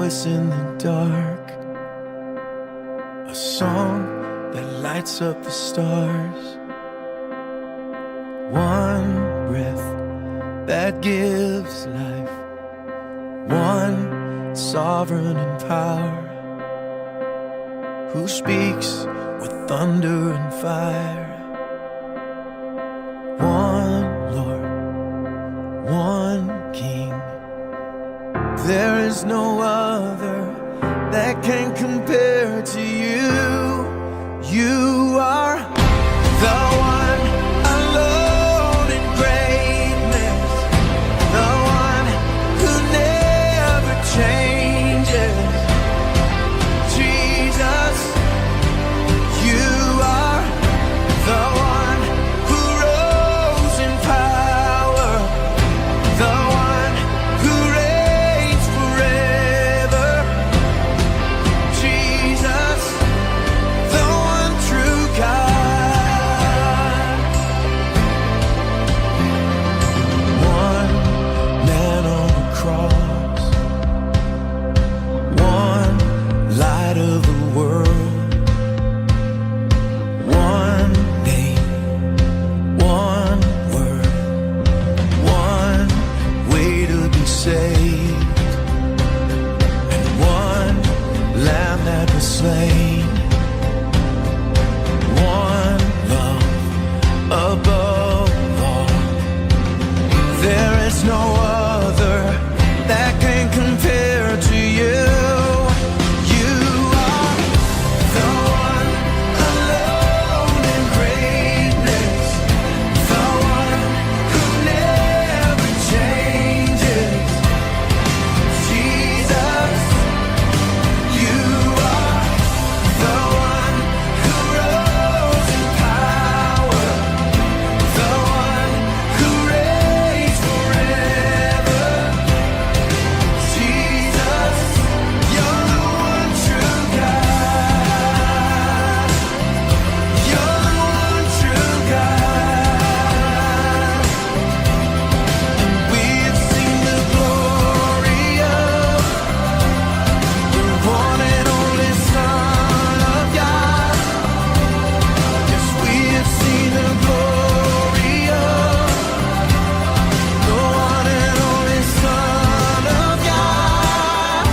voice in the dark, a song that lights up the stars, one breath that gives life, one sovereign in power, who speaks with thunder and fire. One Lord, one King, there is no other that can compare to you. You are the one alone in greatness, the one who never changes. Jesus, you are the one who rose in power, the one who reigns forever. Jesus, the one true God. One man on the cross, one light of the world, one name, one word, one way to be saved, and one lamb that was slain, one love above all. There is no other that can compare to you. You are the one alone in greatness, the one who never changes. Jesus, you are the one who rose in power, the one who reigns forever. Jesus, you're the one true God. You're the one true God. And we've seen the glory of the one and only Son of God. Yes, we have seen the glory of the one and only Son of God.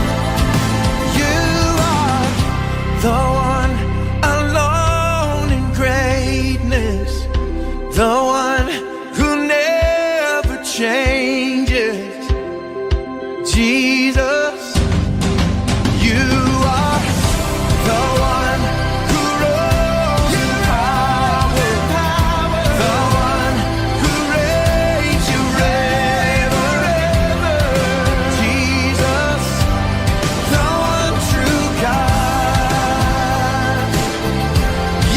You are the one alone in greatness, the one who never changes. Jesus, you are the one who rose in power, the one who reigns forever. Jesus, the one true God.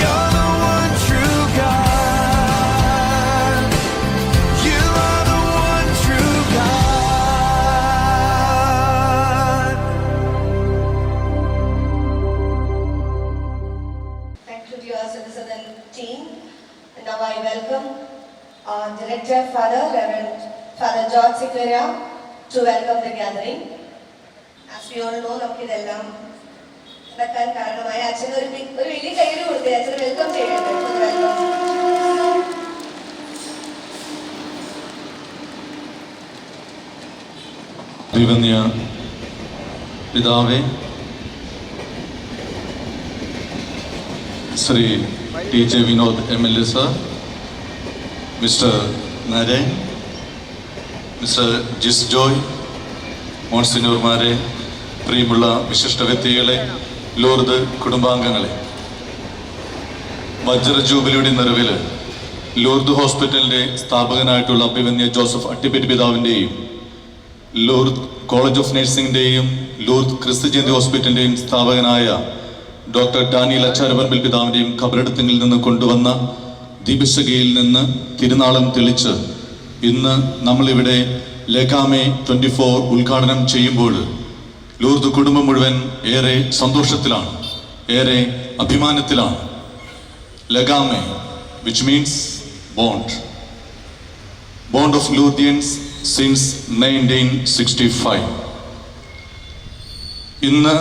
You're the one true God. You are the one true God. Thank you, dear citizen team. And now I welcome our Director, Father, Reverend Father George Sikleria, to welcome the gathering. As we all know, നമുക്കിതെല്ലാം നടക്കാൻ കാരണമായ അച്ഛന് ഒരു വലിയ കയ്യിൽ കൊടുത്തേ, അച്ഛന് welcome ചെയ്യട്ടെ. വെൽക്കം. അഭിവന്യ പിതാവേ, Shri T J Vinod MLA sir, mister Naren, mister Jis Joy, മോൺസിനോർമാരെ, പ്രിയമുള്ള വിശിഷ്ട വ്യക്തികളെ, ലൂർദ് കുടുംബാംഗങ്ങളെ, വജ്ര ജൂബിലിയുടെ നിറവിൽ ലൂർദ് ഹോസ്പിറ്റലിൻ്റെ സ്ഥാപകനായിട്ടുള്ള അഭിവന്യ ജോസഫ് അട്ടിപ്പറ്റി പിതാവിൻ്റെയും ലൂർദ് കോളേജ് ഓഫ് നഴ്സിംഗിൻ്റെയും ലൂർദ് ക്രിസ്തു ജയന്തി ഹോസ്പിറ്റലിൻ്റെയും സ്ഥാപകനായ ഡോക്ടർ ഡാനിയൽ അച്ചാരപറമ്പിൽ പിതാവിൻ്റെയും ഖബറടത്തിൽ നിന്ന് കൊണ്ടുവന്ന ദീപശിഖയിൽ നിന്ന് തിരുനാളം തെളിച്ച് ഇന്ന് നമ്മളിവിടെ ലെഗാമെ 24 ഉദ്ഘാടനം ചെയ്യുമ്പോൾ ലൂർദ് കുടുംബം മുഴുവൻ ഏറെ സന്തോഷത്തിലാണ്, ഏറെ അഭിമാനത്തിലാണ്. ലെഗാമെ, which means bond of Lourdians since 1965. ഇന്ന്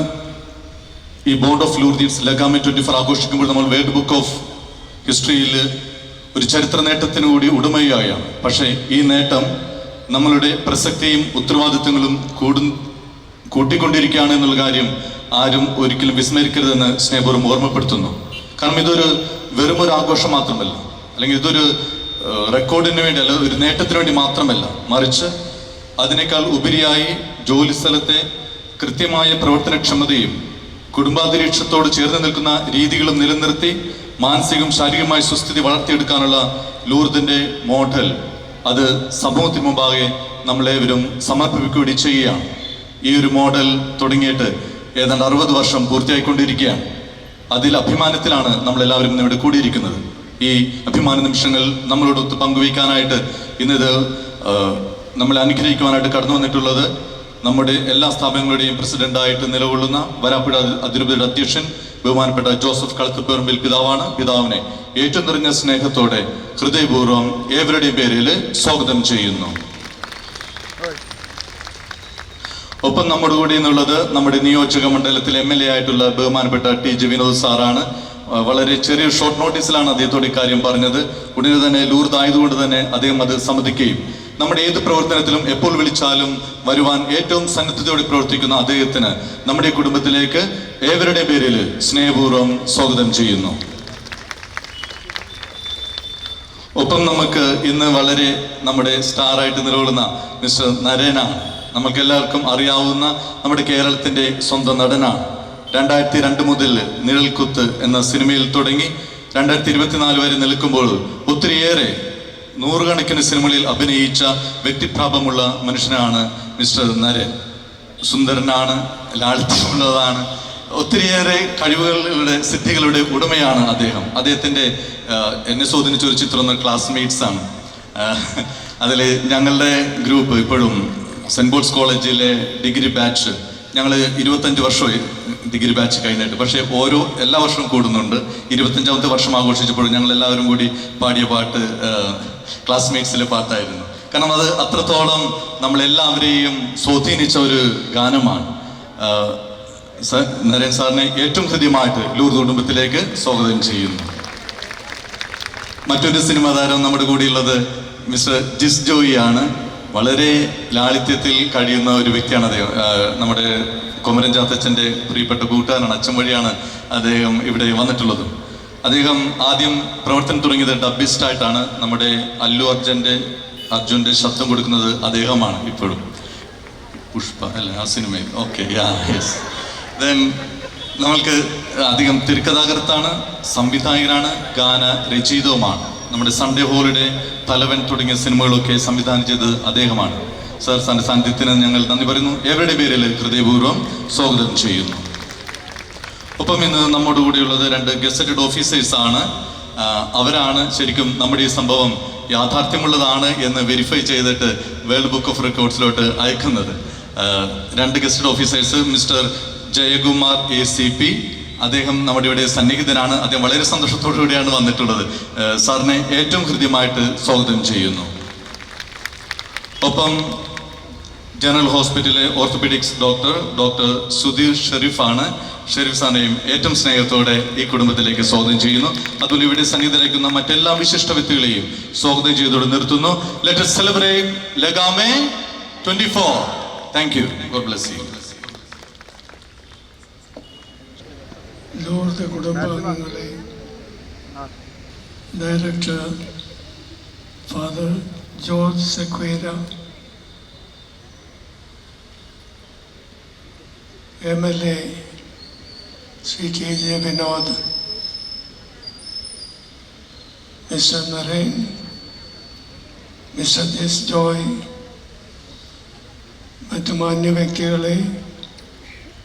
ഈ ബോണ്ട് ഓഫ് ലൂർദീസ് ലഗാമെ 24 ആഘോഷിക്കുമ്പോൾ നമ്മൾ വേൾഡ് ബുക്ക് ഓഫ് ഹിസ്റ്ററിയിൽ ഒരു ചരിത്ര നേട്ടത്തിന് കൂടി ഉടമയായാണ്. പക്ഷേ ഈ നേട്ടം നമ്മളുടെ പ്രസക്തിയും ഉത്തരവാദിത്തങ്ങളും കൂട്ടിക്കൊണ്ടിരിക്കുകയാണ് എന്നുള്ള കാര്യം ആരും ഒരിക്കലും വിസ്മരിക്കരുതെന്ന് സ്നേഹപൂർവ്വം ഓർമ്മപ്പെടുത്തുന്നു. കാരണം ഇതൊരു വെറും ഒരു ആഘോഷം മാത്രമല്ല, അല്ലെങ്കിൽ ഇതൊരു റെക്കോർഡിന് വേണ്ടി അല്ല, ഒരു നേട്ടത്തിന് വേണ്ടി മാത്രമല്ല, മറിച്ച് അതിനേക്കാൾ ഉപരിയായി ജോലി സ്ഥലത്തെ കൃത്യമായ പ്രവർത്തനക്ഷമതയും കുടുംബാന്തരീക്ഷത്തോട് ചേർന്ന് നിൽക്കുന്ന രീതികളും നിലനിർത്തി മാനസികവും ശാരീരികമായ സുസ്ഥിതി വളർത്തിയെടുക്കാനുള്ള ലൂർദിന്റെ മോഡൽ അത് സമൂഹത്തിന് മുമ്പാകെ നമ്മളേവരും സമർപ്പിക്കുകയും ചെയ്യുകയാണ്. ഈ ഒരു മോഡൽ തുടങ്ങിയിട്ട് ഏതാണ്ട് 60 വർഷം പൂർത്തിയായിക്കൊണ്ടിരിക്കുകയാണ്. അതിൽ അഭിമാനത്തിലാണ് നമ്മളെല്ലാവരും ഇവിടെ കൂടിയിരിക്കുന്നത്. ഈ അഭിമാന നിമിഷങ്ങൾ നമ്മളോടൊത്ത് പങ്കുവയ്ക്കാനായിട്ട് ഇന്നിത് നമ്മളെ അനുഗ്രഹിക്കുവാനായിട്ട് കടന്നു വന്നിട്ടുള്ളത് നമ്മുടെ എല്ലാ സ്ഥാപനങ്ങളുടെയും പ്രസിഡന്റായിട്ട് നിലകൊള്ളുന്ന വരാപ്പുഴ അതിരൂപതയുടെ അധ്യക്ഷൻ ബഹുമാനപ്പെട്ട ജോസഫ് കളത്തുപറമ്പിൽ പിതാവാണ്. പിതാവിനെ ഏറ്റവും നിറഞ്ഞ സ്നേഹത്തോടെ ഹൃദയപൂർവ്വം ഏവരുടെയും പേരിൽ സ്വാഗതം ചെയ്യുന്നു. ഒപ്പം നമ്മുടെ കൂടെ നിന്നുള്ളത് നമ്മുടെ നിയോജക മണ്ഡലത്തിൽ MLA ആയിട്ടുള്ള ബഹുമാനപ്പെട്ട TJ വിനോദ് സാറാണ്. വളരെ ചെറിയ ഷോർട്ട് നോട്ടീസിലാണ് അദ്ദേഹത്തോട് ഇക്കാര്യം പറഞ്ഞത്. ഉടനെ തന്നെ ലൂർദ് ആയതുകൊണ്ട് തന്നെ അദ്ദേഹം അത് സമ്മതിക്കുകയും നമ്മുടെ ഏത് പ്രവർത്തനത്തിലും എപ്പോൾ വിളിച്ചാലും വരുവാൻ ഏറ്റവും സന്നദ്ധതയോടെ പ്രവർത്തിക്കുന്ന അദ്ദേഹത്തിന് നമ്മുടെ കുടുംബത്തിലേക്ക് ഏവരുടെ പേരിൽ സ്നേഹപൂർവ്വം സ്വാഗതം ചെയ്യുന്നു. ഒപ്പം നമുക്ക് ഇന്ന് വളരെ നമ്മുടെ സ്റ്റാറായിട്ട് നിലകൊള്ളുന്ന മിസ്റ്റർ നരേനാണ്. നമുക്ക് എല്ലാവർക്കും അറിയാവുന്ന നമ്മുടെ കേരളത്തിന്റെ സ്വന്തം നടനാണ്. 2002 മുതൽ നിഴൽക്കുത്ത് എന്ന സിനിമയിൽ തുടങ്ങി 2024 വരെ നിൽക്കുമ്പോൾ ഒത്തിരിയേറെ 100 കണക്കിന് സിനിമകളിൽ അഭിനയിച്ച വ്യക്തിപ്രാപമുള്ള മനുഷ്യനാണ് മിസ്റ്റർ നരൻ. സുന്ദരനാണ്, ലാളിത്യമുള്ളതാണ്, ഒത്തിരിയേറെ കഴിവുകളുടെ സിദ്ധികളുടെ ഉടമയാണ് അദ്ദേഹം. അദ്ദേഹത്തിൻ്റെ എന്നെ സ്വാധീനിച്ച ഒരു ചിത്രം ക്ലാസ്മേറ്റ്സ് ആണ്. അതിൽ ഞങ്ങളുടെ ഗ്രൂപ്പ് ഇപ്പോഴും സെൻറ് പോൾസ് കോളേജിലെ ഡിഗ്രി ബാച്ച്, ഞങ്ങൾ 25 വർഷമായി ഡിഗ്രി ബാച്ച് കഴിഞ്ഞിട്ട്. പക്ഷേ എല്ലാ വർഷവും കൂടുന്നുണ്ട്. 25ാമത്തെ വർഷം ആഘോഷിച്ചപ്പോഴും ഞങ്ങൾ എല്ലാവരും കൂടി പാടിയ പാട്ട് ക്ലാസ്മേറ്റ്സിലെ പാട്ടായിരുന്നു. കാരണം അത് അത്രത്തോളം നമ്മളെല്ലാവരെയും സ്വാധീനിച്ച ഒരു ഗാനമാണ്. നരേൻ സാറിനെ ഏറ്റവും ഹൃദ്യമായിട്ട് ലൂർദ് കുടുംബത്തിലേക്ക് സ്വാഗതം ചെയ്യുന്നു. മറ്റൊരു സിനിമാ താരം നമ്മുടെ കൂടെയുള്ളത് മിസ്റ്റർ ജിസ് ജോയി ആണ്. വളരെ ലാളിത്യത്തിൽ കഴിയുന്ന ഒരു വ്യക്തിയാണ് അദ്ദേഹം. നമ്മുടെ കൊമരൻ ചാത്തച്ഛൻ്റെ പ്രിയപ്പെട്ട കൂട്ടുകാരനാണ്. അച്ഛൻ വഴിയാണ് അദ്ദേഹം ഇവിടെ വന്നിട്ടുള്ളത്. അദ്ദേഹം ആദ്യം പ്രവർത്തനം തുടങ്ങിയത് ഡബ്ബിസ്റ്റായിട്ടാണ്. നമ്മുടെ അർജുൻ്റെ ശബ്ദം കൊടുക്കുന്നത് അദ്ദേഹമാണ് ഇപ്പോഴും. പുഷ്പ അല്ലേ ആ സിനിമയിൽ? Okay, yes. ദെൻ നമ്മൾക്ക് അധികം തിരക്കഥാകൃത്താണ്, സംവിധായകനാണ്, ഗാന രചയിതവുമാണ്. നമ്മുടെ സൺഡേ ഹോളിഡേ, തലവൻ തുടങ്ങിയ സിനിമകളൊക്കെ സംവിധാനം ചെയ്തത് അദ്ദേഹമാണ്. സർ, സാറിൻ്റെ സാന്നിധ്യത്തിന് ഞങ്ങൾ നന്ദി പറയുന്നു. എവരുടെ പേരിൽ ഹൃദയപൂർവ്വം സ്വാഗതം ചെയ്യുന്നു. ഒപ്പം ഇന്ന് നമ്മുടെ കൂടെയുള്ളത് 2 ഗസറ്റഡ് ഓഫീസേഴ്സ് ആണ്. അവരാണ് ശരിക്കും നമ്മുടെ ഈ സംഭവം യാഥാർത്ഥ്യമുള്ളതാണ് എന്ന് വെരിഫൈ ചെയ്തിട്ട് വേൾഡ് ബുക്ക് ഓഫ് റെക്കോർഡ്സിലോട്ട് അയക്കുന്നത്. 2 gazetted officers, mister Jayakumar ACP, അദ്ദേഹം നമ്മുടെ ഇവിടെ സന്നിഹിതനാണ്. അദ്ദേഹം വളരെ സന്തോഷത്തോടു കൂടിയാണ് വന്നിട്ടുള്ളത്. സാറിനെ ഏറ്റവും ഹൃദ്യമായിട്ട് സ്വാഗതം ചെയ്യുന്നു. ഒപ്പം ജനറൽ ഹോസ്പിറ്റലിലെ ഓർത്തോപീഡിക്സ് ഡോക്ടർ സുധീർ ഷെരീഫാണ്. ഷെരീഫ് സാറിനെയും ഏറ്റവും സ്നേഹത്തോടെ ഈ കുടുംബത്തിലേക്ക് സ്വാഗതം ചെയ്യുന്നു. അതുപോലെ ഇവിടെ സന്നിഹിതരായിരിക്കുന്ന മറ്റെല്ലാ വിശിഷ്ട വ്യക്തികളെയും സ്വാഗതം ചെയ്തോടെ നിർത്തുന്നു. ലെറ്റ് us celebrate ലഗാമെ 24. Thank you. God bless you. Lourdes കുടുംബാംഗങ്ങളെ, director father George Sequeira, MLA Shri TJ Vinod, mister Naren, mister Jis Joy, മറ്റു മാന്യ വ്യക്തികളെ,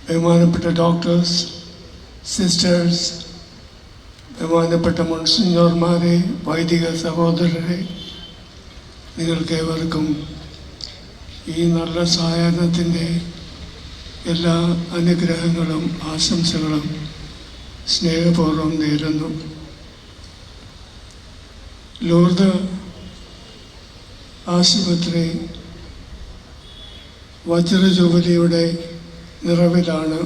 ബഹുമാനപ്പെട്ട ഡോക്ടേഴ്സ്, സിസ്റ്റേഴ്സ്, ബഹുമാനപ്പെട്ട മുൻസിഞ്ഞോർമാരെ, വൈദിക സഹോദരരെ, നിങ്ങൾക്കേവർക്കും ഈ നല്ല സായാഹ്നത്തിൻ്റെ എല്ലാ അനുഗ്രഹങ്ങളും ആശംസകളും സ്നേഹപൂർവ്വം നേരുന്നു. ലൂർദ് ആശുപത്രി വജ്ര ജൂബിലിയുടെ നിറവിലാണ്.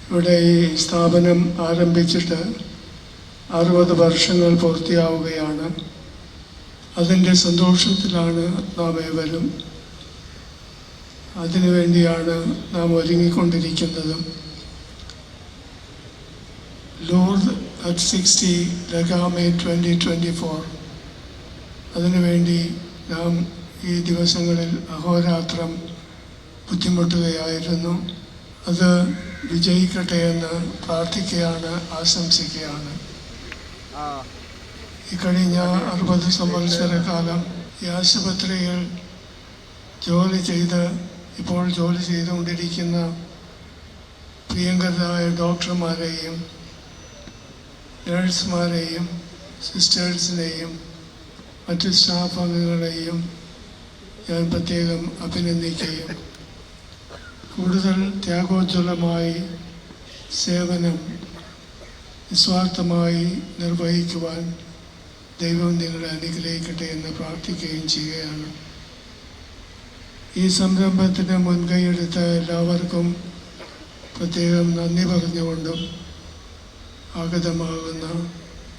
ഇവിടെ ഈ സ്ഥാപനം ആരംഭിച്ചിട്ട് 60 വർഷങ്ങൾ പൂർത്തിയാവുകയാണ്. അതിൻ്റെ സന്തോഷത്തിലാണ് നാം ഏവരും. അതിനുവേണ്ടിയാണ് നാം ഒരുങ്ങിക്കൊണ്ടിരിക്കുന്നത്. Lourdes at 60 ലഗാമേ 2024. അതിനുവേണ്ടി നാം ഈ ദിവസങ്ങളിൽ അഹോരാത്രം ബുദ്ധിമുട്ടുകയായിരുന്നു. അത് വിജയിക്കട്ടെ എന്ന് പ്രാർത്ഥിക്കുകയാണ്, ആശംസിക്കുകയാണ്. ഈ കഴിഞ്ഞ 60 സംവത്സര കാലം ഈ ആശുപത്രിയിൽ ഇപ്പോൾ ജോലി ചെയ്തുകൊണ്ടിരിക്കുന്ന പ്രിയങ്കരായ ഡോക്ടർമാരെയും നഴ്സുമാരെയും സിസ്റ്റേഴ്സിനെയും മറ്റ് സ്റ്റാഫ് അംഗങ്ങളെയും ഞാൻ പ്രത്യേകം അഭിനന്ദിക്കുകയും കൂടുതൽ ത്യാഗോജ്വലമായി സേവനം നിസ്വാർത്ഥമായി നിർവഹിക്കുവാൻ ദൈവം നിങ്ങളെ അനുഗ്രഹിക്കട്ടെ എന്ന് പ്രാർത്ഥിക്കുകയും ചെയ്യുകയാണ്. ഈ സംരംഭത്തിന് മുൻകൈയെടുത്ത എല്ലാവർക്കും പ്രത്യേകം നന്ദി പറഞ്ഞുകൊണ്ടും ആഗതമാകുന്ന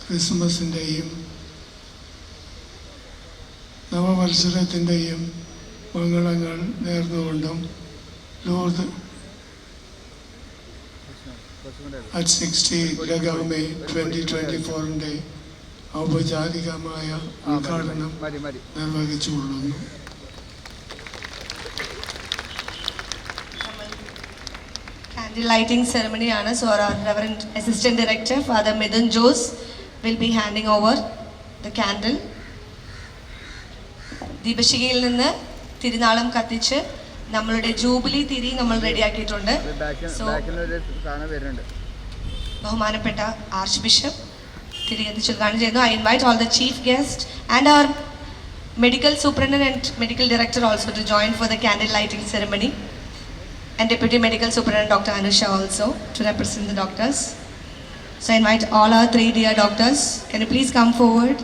ക്രിസ്മസിൻ്റെയും നവവത്സരത്തിൻ്റെയും മംഗളങ്ങൾ നേർന്നുകൊണ്ടും ലൂർദ് അറ്റ് 60 ലഗാമേ 2024 ഔപചാരികമായ ഉദ്ഘാടനം നിർവഹിച്ചുകൊള്ളുന്നു. Candle lighting ceremony ആണ്. So our Reverend Assistant Director Father Midun Jose will be handing over the candle. ദീപശിഖയിൽ നിന്ന് തിരുനാളം കത്തിച്ച് നമ്മളുടെ ജൂബിലി തിരി നമ്മൾ റെഡിയാക്കിയിട്ടുണ്ട്. സോ ബഹുമാനപ്പെട്ട ആർച്ച് ബിഷപ്പ് തിരി കത്തിച്ച് ഉദ്ഘാടനം ചെയ്യുന്നു. I invite all the chief guest and our medical superintendent and medical director also to join for the candle lighting ceremony. And Deputy Medical Superintendent Dr. Anusha also to represent the doctors. So I invite all our 3 dear doctors. Can you please come forward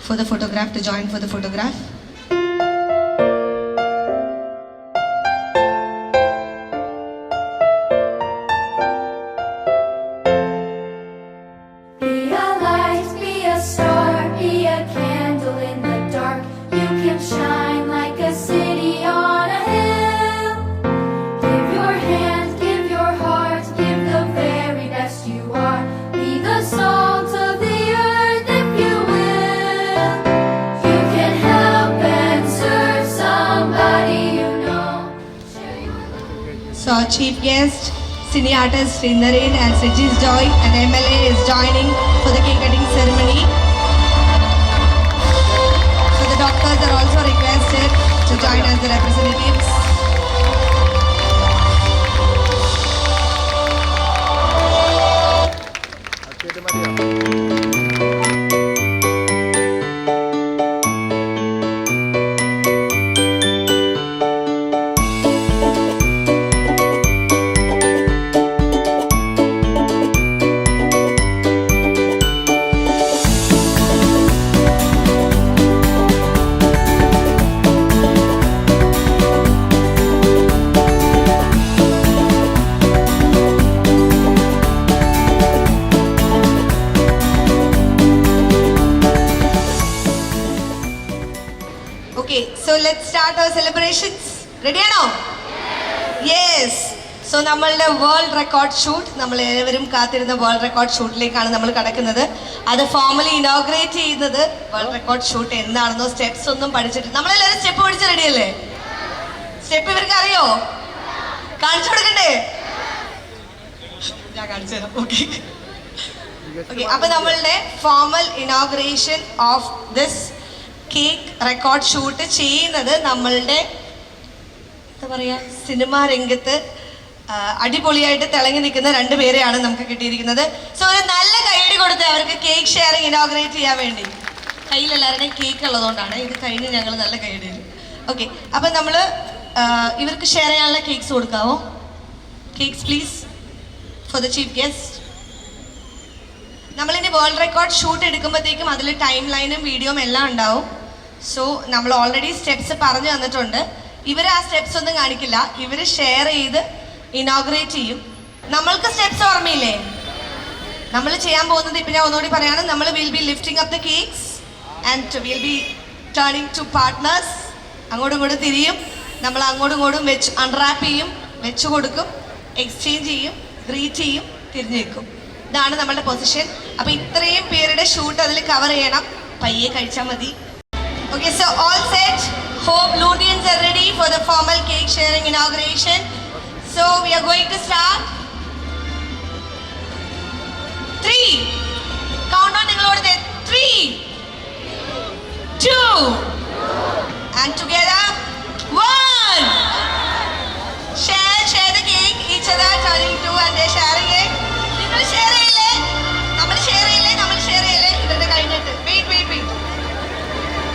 for the photograph, to join for the photograph? Be a light, be a star, be a candle in the dark. You can shine like a city on a hill. Give your hand, give your heart, give the very best you are. Be the salt of the earth if you will. You can help and serve somebody you know. Share your love. So our chief guest, cine artist Srindaran and Srijis Joy, and MLA is joining for the cake cutting ceremony. So the doctors are also requested to join as the representatives. Okay, so let's start our celebrations. Ready ആണോ? Yes. So നമ്മളുടെ world record shoot, നമ്മൾ ഏവരും കാത്തിരുന്ന world record ഷൂട്ടിലേക്കാണ് നമ്മൾ കടക്കുന്നത്. അത് formally inaugurate ചെയ്യുന്നത് world record shoot എന്താണെന്നോ സ്റ്റെപ്സ് ഒന്നും പഠിച്ചിട്ട് നമ്മളെല്ലാവരും സ്റ്റെപ്പ് പഠിച്ച് റെഡിയല്ലേ? സ്റ്റെപ്പ് ഇവർക്ക് അറിയോ? കാണിച്ചു കൊടുക്കണ്ടേ? ഞാൻ കാണിച്ചു തരാം. ഓക്കെ ഓക്കെ, അപ്പൊ നമ്മളുടെ formal inauguration of this cake record shoot ചെയ്യുന്നത് നമ്മളുടെ എന്താ പറയുക, സിനിമാ രംഗത്ത് അടിപൊളിയായിട്ട് തിളങ്ങി നിൽക്കുന്ന 2 പേരെയാണ് നമുക്ക് കിട്ടിയിരിക്കുന്നത്. സോ ഒരു നല്ല കൈയടി കൊടുത്ത് അവർക്ക് കേക്ക് ഷെയറിങ് ഇനോഗ്രേറ്റ് ചെയ്യാൻ വേണ്ടി. കയ്യിലെല്ലാവരുടെയും കേക്ക് ഉള്ളതുകൊണ്ടാണ് ഇത് കഴിഞ്ഞ് ഞങ്ങൾ നല്ല കൈയടി. ഓക്കെ, അപ്പം നമ്മൾ ഇവർക്ക് ഷെയർ ചെയ്യാനുള്ള കേക്ക്സ് കൊടുക്കാവോ? Cakes please for the chief guest. നമ്മളിനി വേൾഡ് റെക്കോർഡ് ഷൂട്ട് എടുക്കുമ്പോഴത്തേക്കും അതിൽ ടൈം ലൈനും വീഡിയോയും എല്ലാം ഉണ്ടാവും. സോ നമ്മൾ ഓൾറെഡി സ്റ്റെപ്സ് പറഞ്ഞു തന്നിട്ടുണ്ട്. ഇവർ ആ സ്റ്റെപ്സ് ഒന്നും കാണിക്കില്ല, ഇവർ ഷെയർ ചെയ്ത് ഇനോഗ്രേറ്റ് ചെയ്യും. നമ്മൾക്ക് സ്റ്റെപ്സ് ഓർമ്മയില്ലേ? നമ്മൾ ചെയ്യാൻ പോകുന്നത് ഇപ്പം ഞാൻ ഒന്നുകൂടി പറയാണ്, നമ്മൾ will be lifting up the cakes and will be turning to partners. അങ്ങോട്ടും ഇങ്ങോട്ടും തിരിയും, നമ്മൾ അങ്ങോട്ടും ഇങ്ങോട്ടും വെച്ച് അൺറാപ്പ് ചെയ്യും, വെച്ച് കൊടുക്കും, എക്സ്ചേഞ്ച് ചെയ്യും, ഗ്രീറ്റ് ചെയ്യും, തിരിഞ്ഞു വെക്കും. ഇതാണ് നമ്മളുടെ പൊസിഷൻ. അപ്പോൾ ഇത്രയും പേരുടെ ഷൂട്ട് അതിൽ കവർ ചെയ്യണം. പയ്യെ കഴിച്ചാൽ മതി. Okay, so all set. Hope Ludians are ready for the formal cake sharing inauguration. So we are going to start. 3. Count on ningalode 3, 2, and together 1. Share the cake. Each other turning to and they sharing it. Ningal share cheyile. Nammal share cheyile. Idinte kayinittu. Wait.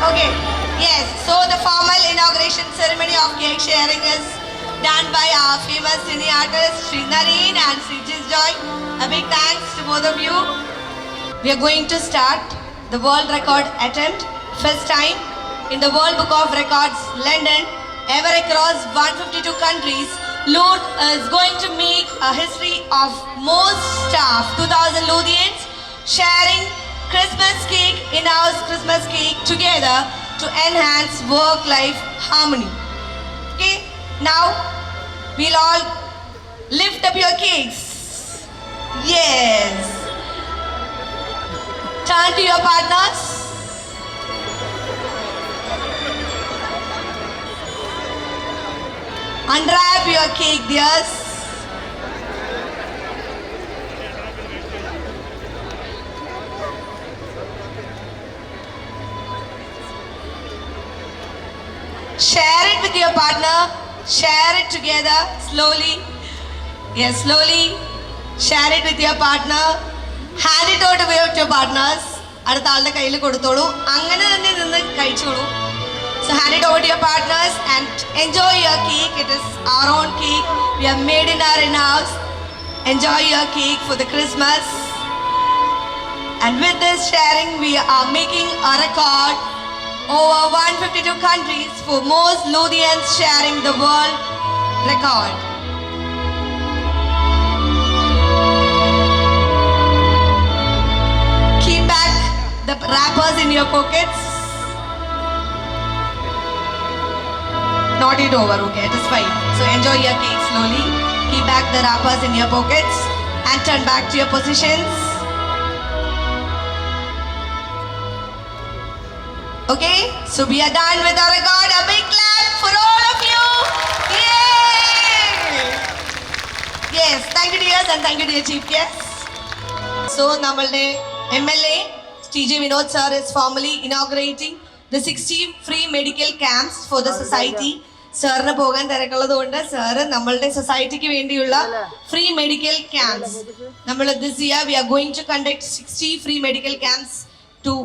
Okay, yes, so the formal inauguration ceremony of cake sharing is done by our famous cine artists Sri Nareen and Srijit Joy. A big thanks to both of you. We are going to start the world record attempt. First time in the World Book of Records, London, ever across 152 countries, Lourdes is going to make a history of most staff, 2000 Ludians, sharing Christmas cake, in-house Christmas cake together to enhance work-life harmony. Okay, now we'll all lift up your cakes. Yes. Turn to your partners. Unwrap your cake, dears. Share it with your partner. Share it together slowly. Yes, slowly. Share it with your partner. Hand it over to your partners. അടുത്ത ആളുടെ കയ്യിൽ കൊടുത്തോളൂ. അങ്ങനെ തന്നെ നിന്ന് കഴിച്ചോളൂ. So hand it over to your partners and enjoy your cake. It is our own cake. We have made in our in-house. Enjoy your cake for the Christmas. And with this sharing, we are making a record. Over 152 countries for most Ludians sharing the world record. Keep back the wrappers in your pockets. Not it over, okay, it is fine. So enjoy your cake slowly. Keep back the wrappers in your pockets and turn back to your positions. Okay, so we are done with our record. A big clap for all of you. Yay! Yes, thank you dears and thank you dear chief guests. So, nammalde MLA TJ Vinod sir is formally inaugurating the 60 free medical camps for the society. സാറിന് പോകാൻ തിരക്കുള്ളതുകൊണ്ട് sir നമ്മളുടെ സൊസൈറ്റിക്ക് വേണ്ടിയുള്ള free medical camps നമ്മൾ this year we are going to conduct 60 free medical camps to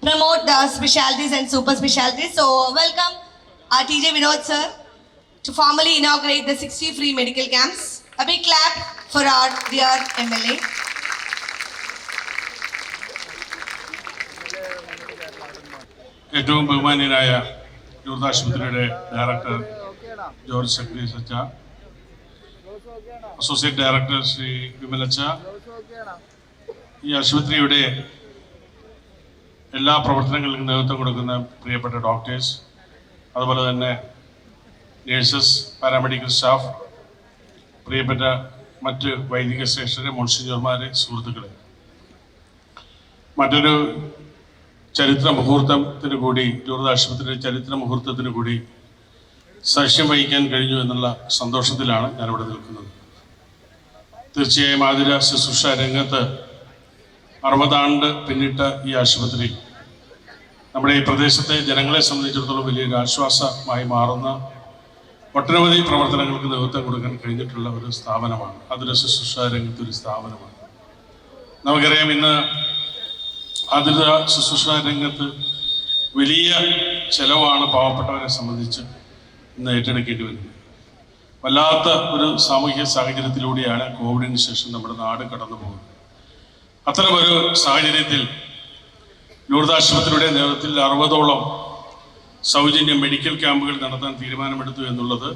promote the specialties and super specialties. So welcome our TJ Vinod sir to formally inaugurate the 60 free medical camps. A big clap for our dear MLA. ഏറ്റവും ബഹുമാന്യനായ Lourdes ആശുപത്രിയുടെ director George സക്രീസ് അച്ച, associate director Shri വിമലച്ച, ഈ ആശുപത്രിയുടെ എല്ലാ പ്രവർത്തനങ്ങൾക്കും നേതൃത്വം കൊടുക്കുന്ന പ്രിയപ്പെട്ട ഡോക്ടേഴ്സ്, അതുപോലെ തന്നെ നേഴ്സസ്, പാരാമെഡിക്കൽ സ്റ്റാഫ്, പ്രിയപ്പെട്ട മറ്റ് വൈദിക ശ്രേഷ്ഠരെ, മോൺസിഞ്ഞോർമാരെ, സുഹൃത്തുക്കളെ, മറ്റൊരു ചരിത്ര മുഹൂർത്തത്തിന് കൂടി ലൂർദ് ആശുപത്രിയുടെ ചരിത്ര മുഹൂർത്തത്തിന് കൂടി സാക്ഷ്യം വഹിക്കാൻ കഴിഞ്ഞു എന്നുള്ള സന്തോഷത്തിലാണ് ഞാനിവിടെ നിൽക്കുന്നത്. തീർച്ചയായും ആതുര ശുശ്രൂഷ രംഗത്ത് 60 ആണ്ട് പിന്നിട്ട ഈ ആശുപത്രി നമ്മുടെ ഈ പ്രദേശത്തെ ജനങ്ങളെ സംബന്ധിച്ചിടത്തോളം വലിയൊരു ആശ്വാസമായി മാറുന്ന ഒട്ടനവധി പ്രവർത്തനങ്ങൾക്ക് നേതൃത്വം കൊടുക്കാൻ കഴിഞ്ഞിട്ടുള്ള ഒരു സ്ഥാപനമാണ്. ആതുര ശുശ്രൂഷ രംഗത്തെ ഒരു സ്ഥാപനമാണ്. നമുക്കറിയാം, ഇന്ന് ആതുര ശുശ്രൂഷ രംഗത്ത് വലിയ ചെലവാണ് പാവപ്പെട്ടവരെ സംബന്ധിച്ച് ഇന്ന് ഏറ്റെടുക്കേണ്ടി വരുന്നത്. വല്ലാത്ത ഒരു സാമൂഹിക സാഹചര്യത്തിലൂടെയാണ് കോവിഡിന് ശേഷം നമ്മുടെ നാട് കടന്നു പോകുന്നത്. അത്തരമൊരു സാഹചര്യത്തിൽ ലൂർദ് ആശുപത്രിയുടെ നേതൃത്വത്തിൽ 60ഓളം സൗജന്യ മെഡിക്കൽ ക്യാമ്പുകൾ നടത്താൻ തീരുമാനമെടുത്തു എന്നുള്ളത്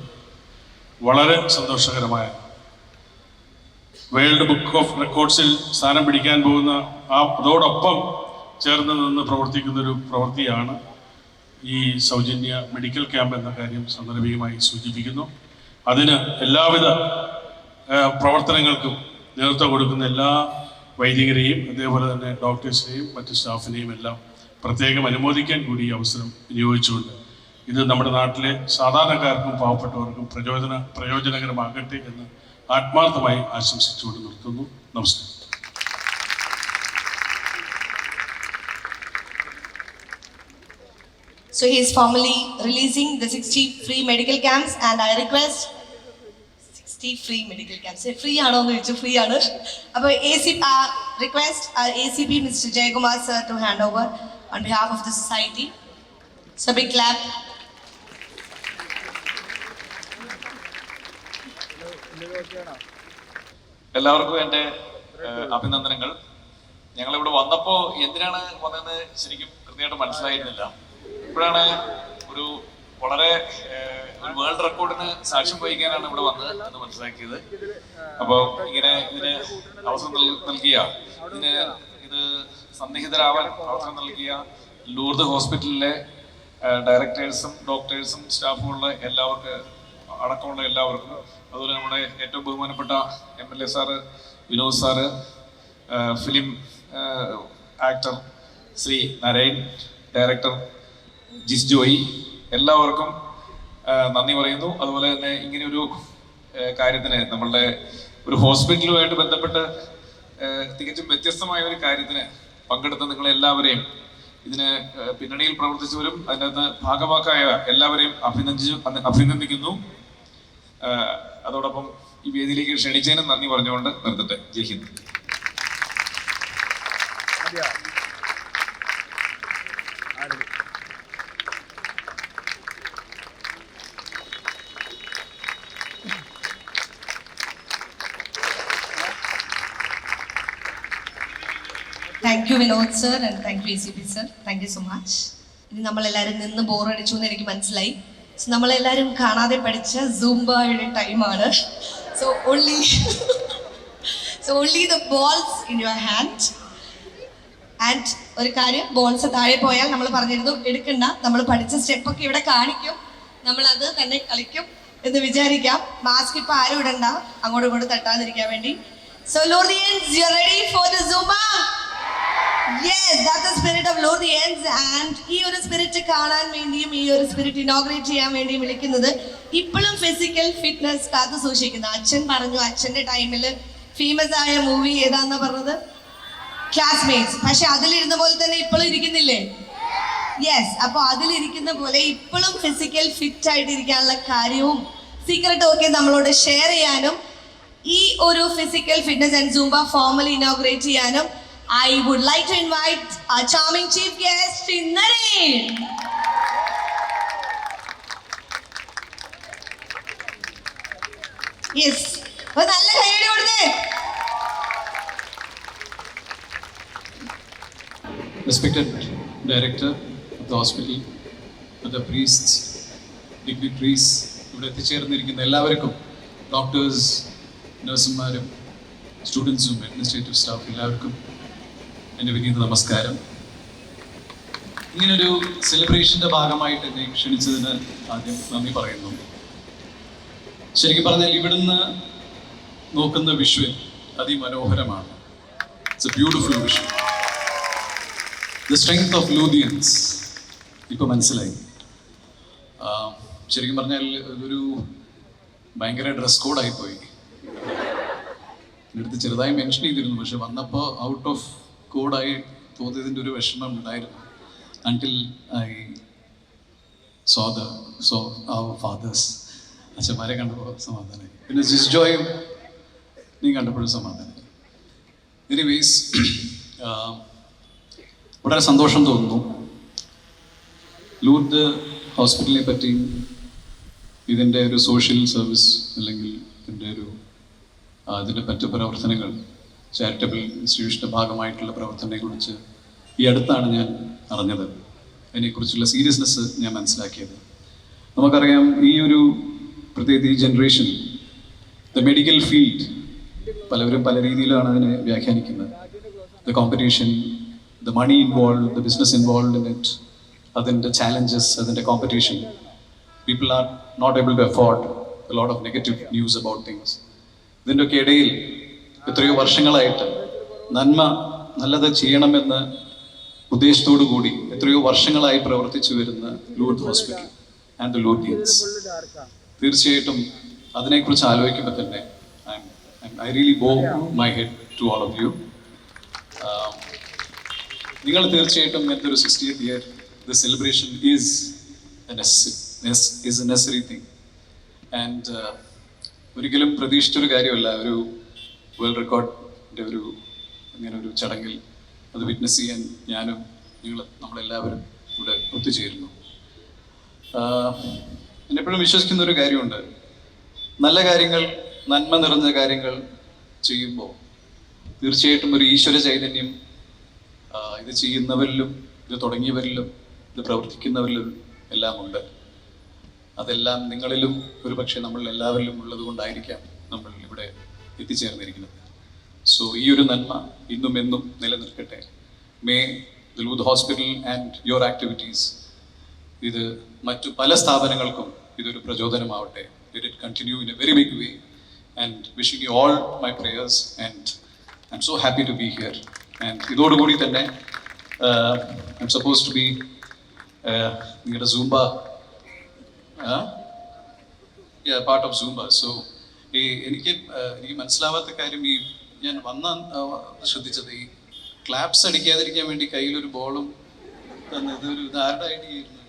വളരെ സന്തോഷകരമായ, വേൾഡ് ബുക്ക് ഓഫ് റെക്കോർഡ്സിൽ സ്ഥാനം പിടിക്കാൻ പോകുന്ന അതോടൊപ്പം ചേർന്ന് നിന്ന് പ്രവർത്തിക്കുന്നൊരു പ്രവൃത്തിയാണ് ഈ സൗജന്യ മെഡിക്കൽ ക്യാമ്പ് എന്ന കാര്യം സന്ദർഭീയമായി സൂചിപ്പിക്കുന്നു. അതിന് എല്ലാവിധ പ്രവർത്തനങ്ങൾക്കും നേതൃത്വം കൊടുക്കുന്ന എല്ലാ വൈദികരെയും അതേപോലെ തന്നെ ഡോക്ടേഴ്സിനെയും മറ്റ് സ്റ്റാഫിനെയും എല്ലാം പ്രത്യേകം അനുമോദിക്കാൻ കൂടി ഈ അവസരം വിനിയോഗിച്ചുകൊണ്ട് ഇത് നമ്മുടെ നാട്ടിലെ സാധാരണക്കാർക്കും പാവപ്പെട്ടവർക്കും പ്രയോജനകരമാകട്ടെ എന്ന് ആത്മാർത്ഥമായി ആശംസിച്ചുകൊണ്ട് നിർത്തുന്നു. നമസ്കാരം. So he is formally releasing the 60 free medical camps, and I request 60 free medical camps. Free ആണോ എന്ന് ചോദിച്ചു, ഫ്രീ ആണ്. അപ്പോൾ request our ACP Mr. Jayakumar sir to hand over on behalf of the society. So big clap. എല്ലാവർക്കും എൻ്റെ അഭിനന്ദനങ്ങൾ. ഞങ്ങളിവിടെ വന്നപ്പോൾ എന്തിനാണ് വന്നതെന്ന് ശരിക്കും കൃത്യമായിട്ട് മനസ്സിലായിരുന്നില്ല. ഇപ്പോഴാണ് ഒരു വളരെ ഒരു വേൾഡ് റെക്കോർഡിന് സാക്ഷ്യം വഹിക്കാനാണ് ഇവിടെ വന്നത് എന്ന് മനസ്സിലാക്കിയത്. അപ്പോൾ ഇങ്ങനെ ഇതിന് അവസരം നൽകിയ ഇത് സന്നിഹിതരാവാൻ അവസരം നൽകിയ ലൂർദ് ഹോസ്പിറ്റലിലെ ഡയറക്ടേഴ്സും ഡോക്ടേഴ്സും സ്റ്റാഫുമുള്ള അടക്കമുള്ള എല്ലാവർക്കും, അതുപോലെ നമ്മുടെ ഏറ്റവും ബഹുമാനപ്പെട്ട MLA sir Vinod sir, film actor Shri Narain, director Jis Joy, എല്ലാവർക്കും നന്ദി പറയുന്നു. അതുപോലെ തന്നെ ഇങ്ങനെയൊരു കാര്യത്തിന്, നമ്മളുടെ ഒരു ഹോസ്പിറ്റലുമായിട്ട് ബന്ധപ്പെട്ട് തികച്ചും വ്യത്യസ്തമായ ഒരു കാര്യത്തിന് പങ്കെടുത്ത നിങ്ങളെല്ലാവരെയും, ഇതിന് പിന്നണിയിൽ പ്രവർത്തിച്ചവരും അതിനകത്ത് ഭാഗവാക്കായ എല്ലാവരെയും അഭിനന്ദിക്കുന്നു. അതോടൊപ്പം ഈ വേദിയിലേക്ക് ക്ഷണിച്ചതിനും നന്ദി പറഞ്ഞുകൊണ്ട് നിർത്തട്ടെ. ജയ് Hind. Thank you Vinod sir and thank you ACP sir. Thank you so much. ഇനി നമ്മളെല്ലാവരും നിന്ന് ബോറടിച്ചു എന്ന് എനിക്ക് മനസ്സിലായി. സോ നമ്മളെല്ലാവരും കാണാതെ പഠിച്ച സൂംബയുടെ ടൈമാണ്. So only the balls in your hand. And ഒരു കാര്യം, ബോൾസ് താഴെ പോയാൽ നമ്മൾ പറഞ്ഞിരുന്നു എടുക്കണ്ട, നമ്മൾ പഠിച്ച സ്റ്റെപ്പൊക്കെ ഇവിടെ കാണിക്കും, നമ്മളത് തന്നെ കളിക്കും എന്ന് വിചാരിക്കാം. മാസ്ക് ഇപ്പം ആരും ഇടണ്ട, അങ്ങോട്ടും ഇങ്ങോട്ടും തട്ടാതിരിക്കാൻ വേണ്ടി. So Lourdians, you are ready for the Zumba? Yes, that's the spirit of Lourdians. And ഈ ഒരു സ്പിരിറ്റ് കാണാൻ വേണ്ടിയും ഈ ഒരു സ്പിരിറ്റ് ഇനോഗ്രേറ്റ് ചെയ്യാൻ വേണ്ടിയും വിളിക്കുന്നത് ഇപ്പോഴും ഫിസിക്കൽ ഫിറ്റ്നസ് കാത്തു സൂക്ഷിക്കുന്ന അച്ഛൻ പറഞ്ഞു. അച്ഛൻ്റെ ടൈമിൽ ഫേമസ് ആയ മൂവി ഏതാന്നാ പറഞ്ഞത്? ക്ലാസ്മേറ്റ്സ്. പക്ഷെ അതിലിരുന്ന പോലെ തന്നെ ഇപ്പോഴും ഇരിക്കുന്നില്ലേ? യെസ്. അപ്പോൾ അതിലിരിക്കുന്ന പോലെ ഇപ്പോഴും ഫിസിക്കൽ ഫിറ്റ് ആയിട്ട് ഇരിക്കാനുള്ള കാര്യവും സീക്രട്ടും ഒക്കെ നമ്മളോട് ഷെയർ ചെയ്യാനും ഈ ഒരു physical fitness and Zumba formally inaugurate ചെയ്യാനും I would like to invite our charming chief guest, Sri Naren. Yes. ഒരു നല്ല കൈയടി കൊടുത്തേ. Respected director of the hospital, other priests, dignitaries, ഇവിടെ എത്തിച്ചേർന്നിരിക്കുന്ന എല്ലാവർക്കും, ഡോക്ടേഴ്സ്, നഴ്സുമാരും, സ്റ്റുഡൻസും, അഡ്മിനിസ്ട്രേറ്റീവ് സ്റ്റാഫ് എല്ലാവർക്കും എൻ്റെ വിനീത നമസ്കാരം. ഇങ്ങനൊരു സെലിബ്രേഷൻ്റെ ഭാഗമായിട്ട് എന്നെ ക്ഷണിച്ചതിന് ആദ്യം നന്ദി പറയുന്നു. ശരിക്കും പറഞ്ഞാൽ ഇവിടുന്ന് നോക്കുന്ന വിഷ്വൽ അതിമനോഹരമാണ്. It's a beautiful visual. The strength of Lourdians ഇപ്പോൾ മനസ്സിലായി. ശരിക്കും പറഞ്ഞാൽ ഇതൊരു ഭയങ്കര ഡ്രസ് കോഡായിപ്പോയി. എൻ്റെ അടുത്ത് ചെറുതായി മെൻഷൻ ചെയ്തിരുന്നു, പക്ഷെ വന്നപ്പോൾ ഔട്ട് ഓഫ് കോഡായി തോന്നിയതിൻ്റെ ഒരു വിഷമം ഉണ്ടായിരുന്നു. Until I saw our fathers, അച്ഛന്മാരെ കണ്ടപ്പോൾ സമാധാനമായി. പിന്നെ ജിസ് ജോയും നീ കണ്ടപ്പോഴും സമാധാനമായി. എനിവേസ് വളരെ സന്തോഷം തോന്നുന്നു. ലൂർദ് ഹോസ്പിറ്റലിനെ പറ്റി, ഇതിൻ്റെ ഒരു സോഷ്യൽ സർവീസ് അല്ലെങ്കിൽ ഇതിൻ്റെ മറ്റ് പ്രവർത്തനങ്ങൾ, ചാരിറ്റബിൾ ഇൻസ്റ്റിറ്റ്യൂഷൻ്റെ ഭാഗമായിട്ടുള്ള പ്രവർത്തനങ്ങളെക്കുറിച്ച് ഈ അടുത്താണ് ഞാൻ അറിഞ്ഞത്. അതിനെക്കുറിച്ചുള്ള സീരിയസ്നെസ് ഞാൻ മനസ്സിലാക്കിയത്. നമുക്കറിയാം ഈ ഒരു പ്രത്യേകിച്ച് ഈ ജനറേഷൻ ദ മെഡിക്കൽ ഫീൽഡ് പലവരും പല രീതിയിലാണ് അതിനെ വ്യാഖ്യാനിക്കുന്നത്. The competition, the money involve, the business involve in it, അതിൻ്റെ ചാലഞ്ചസ്, അതിൻ്റെ competition. People are not able to afford a lot of negative news about things. ഇതിൻ്റെയൊക്കെ ഇടയിൽ എത്രയോ വർഷങ്ങളായിട്ട് നല്ലത് ചെയ്യണമെന്ന് ഉദ്ദേശത്തോടു കൂടി എത്രയോ വർഷങ്ങളായി പ്രവർത്തിച്ചു വരുന്ന Lourdes hospital and the Lourdians, തീർച്ചയായിട്ടും അതിനെക്കുറിച്ച് ആലോചിക്കുമ്പോൾ തന്നെ I really bow my head to all of you. നിങ്ങൾ തീർച്ചയായിട്ടും ഇങ്ങനത്തെ ഒരു 60th year the celebration is a necessary thing. And ഒരിക്കലും പ്രതീക്ഷിച്ചൊരു കാര്യമല്ല ഒരു വേൾഡ് റെക്കോർഡിൻ്റെ അങ്ങനെ ഒരു ചടങ്ങിൽ അത് വിറ്റ്നസ് ചെയ്യാൻ ഞാനും നമ്മളെല്ലാവരും ഇവിടെ ഒത്തുചേരുന്നു. എന്നെപ്പോഴും വിശ്വസിക്കുന്ന ഒരു കാര്യമുണ്ട്, നല്ല കാര്യങ്ങൾ, നന്മ നിറഞ്ഞ കാര്യങ്ങൾ ചെയ്യുമ്പോൾ തീർച്ചയായിട്ടും ഒരു ഈശ്വര ചൈതന്യം ഇത് ചെയ്യുന്നവരിലും ഇത് തുടങ്ങിയവരിലും ഇത് പ്രവർത്തിക്കുന്നവരിലും എല്ലാം ഉണ്ട്. അതെല്ലാം നിങ്ങളിലും ഒരു പക്ഷേ നമ്മൾ എല്ലാവരിലും ഉള്ളത് കൊണ്ടായിരിക്കാം നമ്മൾ ഇവിടെ എത്തിച്ചേർന്നിരിക്കുന്നത്. സോ ഈ ഒരു നന്മ ഇന്നും എന്നും നിലനിൽക്കട്ടെ. May the Lourdes hospital and your activities ഇത് മറ്റു പല സ്ഥാപനങ്ങൾക്കും ഇതൊരു പ്രചോദനമാവട്ടെ. Let it continue in a very big way, and wishing you all my prayers, and I'm so happy to be here. And ഇതോടുകൂടി തന്നെ I'm supposed to be നിങ്ങളുടെ Zumba part of Zumba. So എനിക്ക് മനസ്സിലാവാത്ത കാര്യം ഞാൻ ശ്രദ്ധിച്ചത് ഈ claps അടിക്കാതിരിക്കാൻ വേണ്ടി കയ്യിലൊരു ബോളും തന്നെ ഇത് ആരുടെ ഐഡിയ ആയിരുന്നു?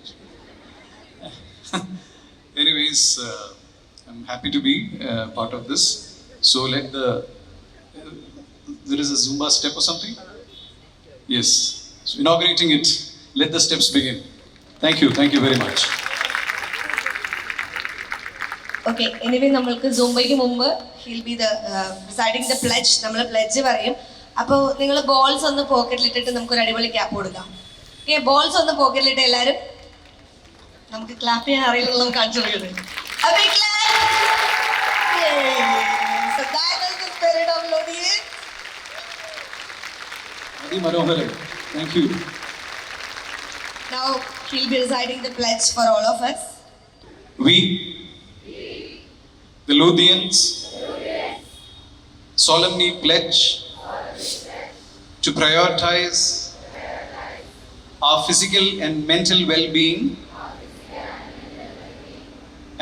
Anyways, I'm happy to be part of this. So there is a Zumba step or something? Yes. So inaugurating it, let the steps begin. Thank you very much. Okay, anyway, നമ്മൾക്ക് സൂംബയ്ക്ക് മുമ്പ് he'll be the reciting the pledge. നമ്മൾ pledge പറയും. അപ്പോൾ നിങ്ങൾ balls ഒന്ന് പോക്കറ്റിലിട്ടിട്ട് നമുക്കൊരു അടിപൊളി cap കൊടുക്കാം. ഓക്കെ, ബോൾസ് ഒന്ന് പോക്കറ്റിലിട്ട് എല്ലാവരും നമുക്ക് ക്ലാപ്പ് ചെയ്യാൻ അറിയില്ല, നമുക്ക് കാണിച്ചു കൊടുക്കുന്നത്. So that is the spirit of Lodi. Manोहर, thank you. Now he'll be reciting the pledge for all of us. We, the Lothians, solemnly pledge to prioritize our physical and mental well-being,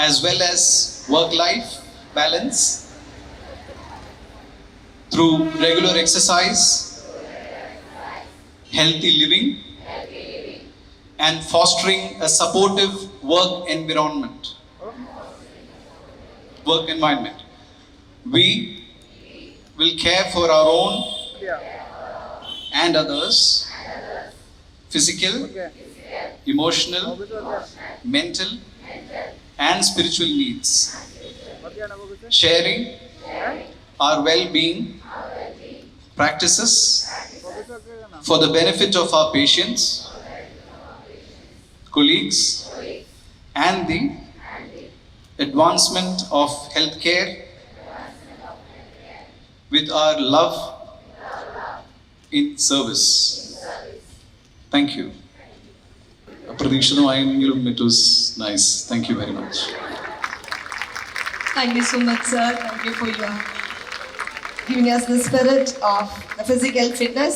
as well as work-life balance through regular exercise, healthy living, and fostering a supportive work environment. We will care for our own and others' physical, emotional, mental, and spiritual needs, sharing our well-being practices for the benefit of our patients, colleagues, and the advancement of healthcare with our love in service. Thank you. അപ്രതീക്ഷിതമായെങ്കിലും it was nice. Thank you very much. Thank you so much, sir. Thank you for your giving us the spirit of the physical fitness.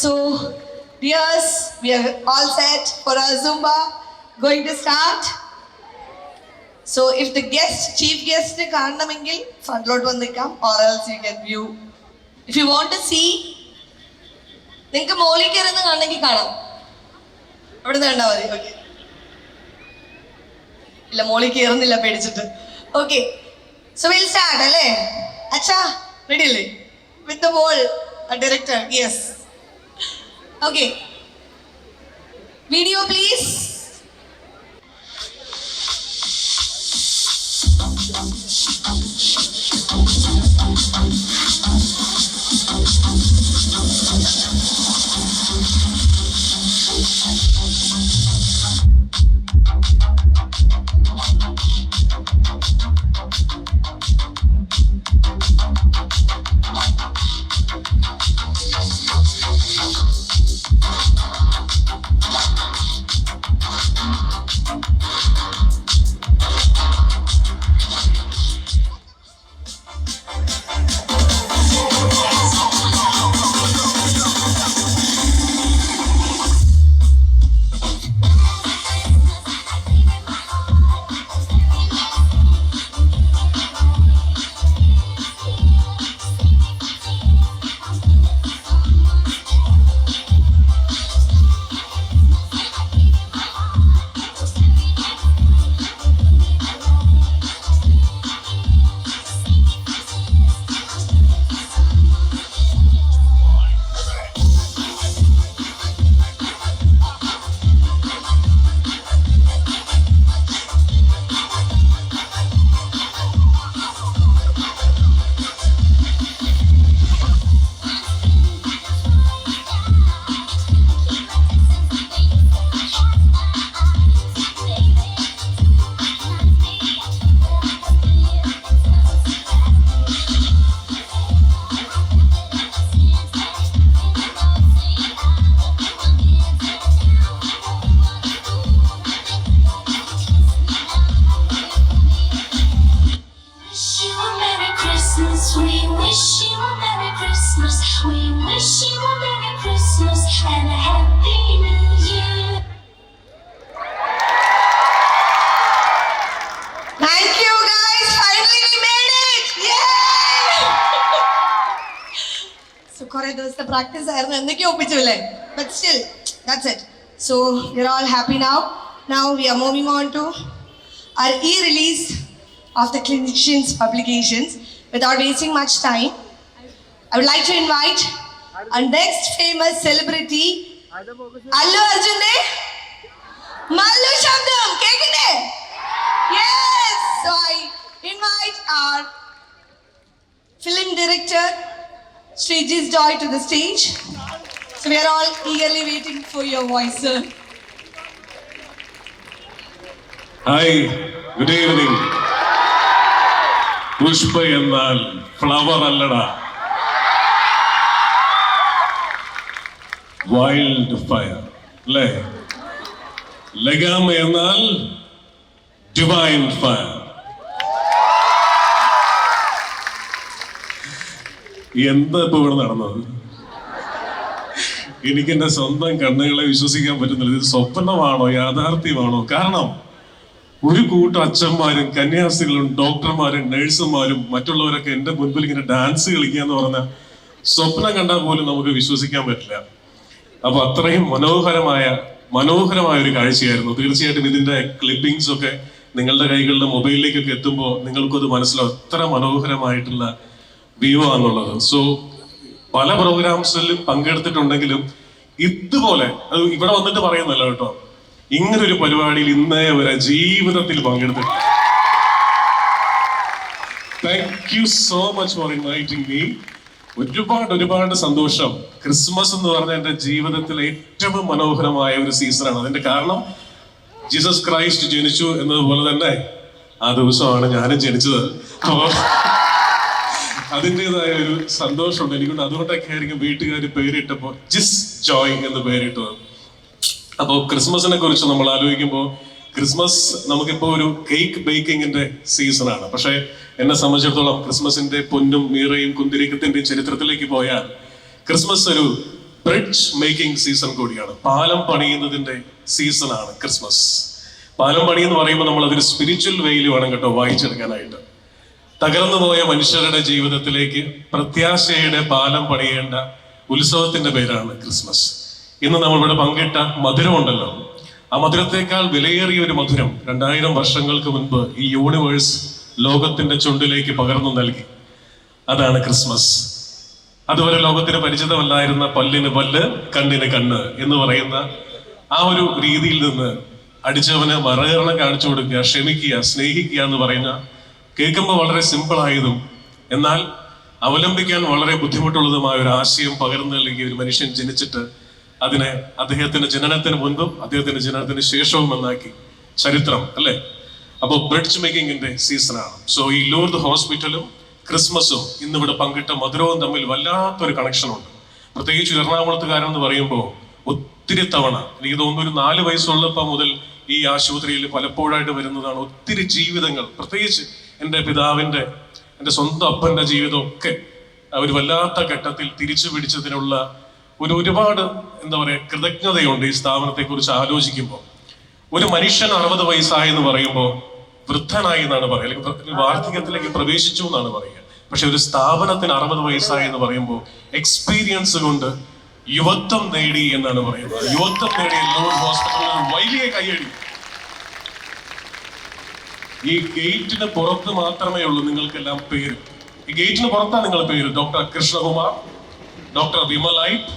So, dears, we are all set for our Zumba. Going to start. So, if the chief guest കാണണമെങ്കിൽ front load വന്നിക്കാം, or else you can view. If you want to see, നിങ്ങൾക്ക് മോളിൽ കയറുന്ന കാണണമെങ്കിൽ കാണാം. അവിടെ നിന്ന് കണ്ടാൽ മതി. ഓക്കെ, ഇല്ല മോളിൽ കയറുന്നില്ല പേടിച്ചിട്ട്. ഓക്കെ, സോ വിൽ സ്റ്റാർട്ട് അല്ലേ? അച്ഛാ റെഡി അല്ലേ? With the ball director. Yes. Okay, video please. ദിവസത്തെ പ്രാക്ടീസ് ആയിരുന്നു, എന്തൊക്കെയോ ഒപ്പിച്ചില്ലേ? But still, that's it. So we're all happy now. Now we are moving on to our e-release of the clinicians publications. Without wasting much time, I would like to invite our next famous celebrity, Allu Arjun. Mallu Shabdam, kekinde? Yes! So I invite our film director, Srijit Joy, to the stage. So we are all eagerly waiting for your voice, sir. Hi, good evening. Pushpa എന്നാൽ flower അല്ലടാ, wild fire അല്ലേ? ലഗാമ എന്നാൽ divine fire. എന്താ ഇപ്പൊ ഇവിടെ നടന്നത്? എനിക്ക് എന്റെ സ്വന്തം കണ്ണുകളെ വിശ്വസിക്കാൻ പറ്റുന്നില്ല. ഇത് സ്വപ്നമാണോ യാഥാർത്ഥ്യമാണോ? കാരണം ഒരു കൂട്ടം അച്ഛന്മാരും കന്യാസ്ത്രീകളും ഡോക്ടർമാരും നഴ്സുമാരും മറ്റുള്ളവരൊക്കെ എൻ്റെ മുൻപിൽ ഇങ്ങനെ ഡാൻസ് കളിക്കുക എന്ന് പറഞ്ഞാൽ സ്വപ്നം കണ്ടാൽ പോലും നമുക്ക് വിശ്വസിക്കാൻ പറ്റില്ല. അപ്പൊ അത്രയും മനോഹരമായ ഒരു കാഴ്ചയായിരുന്നു. തീർച്ചയായിട്ടും ഇതിന്റെ ക്ലിപ്പിംഗ്സ് ഒക്കെ നിങ്ങളുടെ കൈകളിലെ മൊബൈലിലേക്കൊക്കെ എത്തുമ്പോൾ നിങ്ങൾക്കത് മനസ്സിലാവും എത്ര മനോഹരമായിട്ടുള്ള വ്യൂ ആണെന്നുള്ളത്. സോ പല പ്രോഗ്രാംസിലും പങ്കെടുത്തിട്ടുണ്ടെങ്കിലും ഇതുപോലെ അത് ഇവിടെ വന്നിട്ട് പറയുന്നല്ല കേട്ടോ, ഇങ്ങനൊരു പരിപാടിയിൽ ഇന്നേ വരെ ജീവിതത്തിൽ പങ്കെടുത്തിട്ടില്ല. Thank you so much for inviting me. ഒരുപാട് സന്തോഷം. ക്രിസ്മസ് എന്ന് പറഞ്ഞ എൻ്റെ ജീവിതത്തിലെ ഏറ്റവും മനോഹരമായ ഒരു സീസണാണ്. അതിന്റെ കാരണം ജീസസ് ക്രൈസ്റ്റ് ജനിച്ചു എന്നതുപോലെ തന്നെ ആ ദിവസമാണ് ഞാനും ജനിച്ചത്. അപ്പോൾ അതിൻ്റെതായ ഒരു സന്തോഷമുണ്ട് എനിക്കുണ്ട്. അതുകൊണ്ടൊക്കെ ആയിരിക്കും വീട്ടുകാർ പേരിട്ടപ്പോൾ ജിസ് ജോയ് എന്ന് പേരിട്ടത്. അപ്പോൾ ക്രിസ്മസിനെ കുറിച്ച് നമ്മൾ ആലോചിക്കുമ്പോൾ ക്രിസ്മസ് നമുക്കിപ്പോൾ ഒരു കേക്ക് ബേക്കിങ്ങിന്റെ സീസണാണ്. പക്ഷേ എന്നെ സംബന്ധിച്ചിടത്തോളം ക്രിസ്മസിന്റെ പൊന്നും മീറയും കുന്തിരിക്കത്തിന്റെയും ചരിത്രത്തിലേക്ക് പോയാൽ ക്രിസ്മസ് ഒരു ബ്രിഡ്ജ് മേക്കിംഗ് സീസൺ കൂടിയാണ്. പാലം പണിയുന്നതിന്റെ സീസണാണ് ക്രിസ്മസ്. പാലം പണി എന്ന് പറയുമ്പോൾ നമ്മൾ അതൊരു സ്പിരിച്വൽ വേയിൽ വേണം കേട്ടോ വായിച്ചെടുക്കാനായിട്ട്. തകർന്നു പോയ മനുഷ്യരുടെ ജീവിതത്തിലേക്ക് പ്രത്യാശയുടെ പാലം പണിയേണ്ട ഉത്സവത്തിന്റെ പേരാണ് ക്രിസ്മസ്. ഇന്ന് നമ്മളിവിടെ പങ്കിട്ട മധുരമുണ്ടല്ലോ, ആ മധുരത്തെക്കാൾ വിലയേറിയ ഒരു മധുരം 2000 വർഷങ്ങൾക്ക് മുൻപ് ഈ യൂണിവേഴ്സ് ലോകത്തിന്റെ ചുണ്ടിലേക്ക് പകർന്നു നൽകി. അതാണ് ക്രിസ്മസ്. അതുവരെ ലോകത്തിന് പരിചിതമല്ലായിരുന്ന പല്ലിന് പല്ല് കണ്ണിന് കണ്ണ് എന്ന് പറയുന്ന ആ ഒരു രീതിയിൽ നിന്ന് അടിച്ചവന് മറുകരണം കാണിച്ചു കൊടുക്കുക, ക്ഷമിക്കുക, സ്നേഹിക്കുക എന്ന് പറയുന്ന കേൾക്കുമ്പോൾ വളരെ സിമ്പിൾ ആയതും എന്നാൽ അവലംബിക്കാൻ വളരെ ബുദ്ധിമുട്ടുള്ളതുമായ ഒരു ആശയം പകർന്നു നൽകിയ ഒരു മനുഷ്യൻ ജനിച്ചിട്ട് അതിനെ അദ്ദേഹത്തിന്റെ ജനനത്തിന് മുൻപും അദ്ദേഹത്തിന്റെ ജനനത്തിന് ശേഷവും എന്നാക്കി ചരിത്രം അല്ലേ. അപ്പോൾ ബ്രിഡ്ജ് മേക്കിങ്ങിന്റെ സീസണാണ്. സോ ഈ ലൂർദ് ഹോസ്പിറ്റലും ക്രിസ്മസും ഇന്നിവിടെ പങ്കിട്ട മധുരവും തമ്മിൽ വല്ലാത്തൊരു കണക്ഷൻ ഉണ്ട്. പ്രത്യേകിച്ച് എറണാകുളത്തുകാരൻ എന്ന് പറയുമ്പോൾ ഒത്തിരി തവണ എനിക്ക് തോന്നുന്നു ഒരു 4 വയസ്സുള്ളപ്പോൾ മുതൽ ഈ ആശുപത്രിയിൽ പലപ്പോഴായിട്ട് വരുന്നതാണ്. ഒത്തിരി ജീവിതങ്ങൾ, പ്രത്യേകിച്ച് എൻ്റെ പിതാവിൻ്റെ, എൻ്റെ സ്വന്തം അപ്പൻ്റെ ജീവിതമൊക്കെ ഒരു വല്ലാത്ത ഘട്ടത്തിൽ തിരിച്ചു പിടിച്ചതിനുള്ള ഒരുപാട് എന്താ പറയുക കൃതജ്ഞതയുണ്ട് ഈ സ്ഥാപനത്തെ കുറിച്ച് ആലോചിക്കുമ്പോൾ. ഒരു മനുഷ്യൻ 60 വയസ്സായി എന്ന് പറയുമ്പോൾ വൃദ്ധനായി എന്നാണ് പറയുക, അല്ലെങ്കിൽ വാർദ്ധക്യത്തിലേക്ക് പ്രവേശിച്ചു എന്നാണ് പറയുക. പക്ഷെ ഒരു സ്ഥാപനത്തിന് 60 വയസ്സായി എന്ന് പറയുമ്പോൾ എക്സ്പീരിയൻസ് കൊണ്ട് യുവത്വം നേടി എന്നാണ് പറയുന്നത്. യുവത്വം നേടിയ ലൂർദ് ഹോസ്പിറ്റലിൽ വലിയ കയ്യടി. ഈ ഗേറ്റിന് പുറത്ത് മാത്രമേ ഉള്ളൂ നിങ്ങൾക്കെല്ലാം പേര്. ഈ ഗേറ്റിന് പുറത്താണ് നിങ്ങളുടെ പേര്. ഡോക്ടർ കൃഷ്ണകുമാർ, ഡോക്ടർ വിമലൈറ്റ്,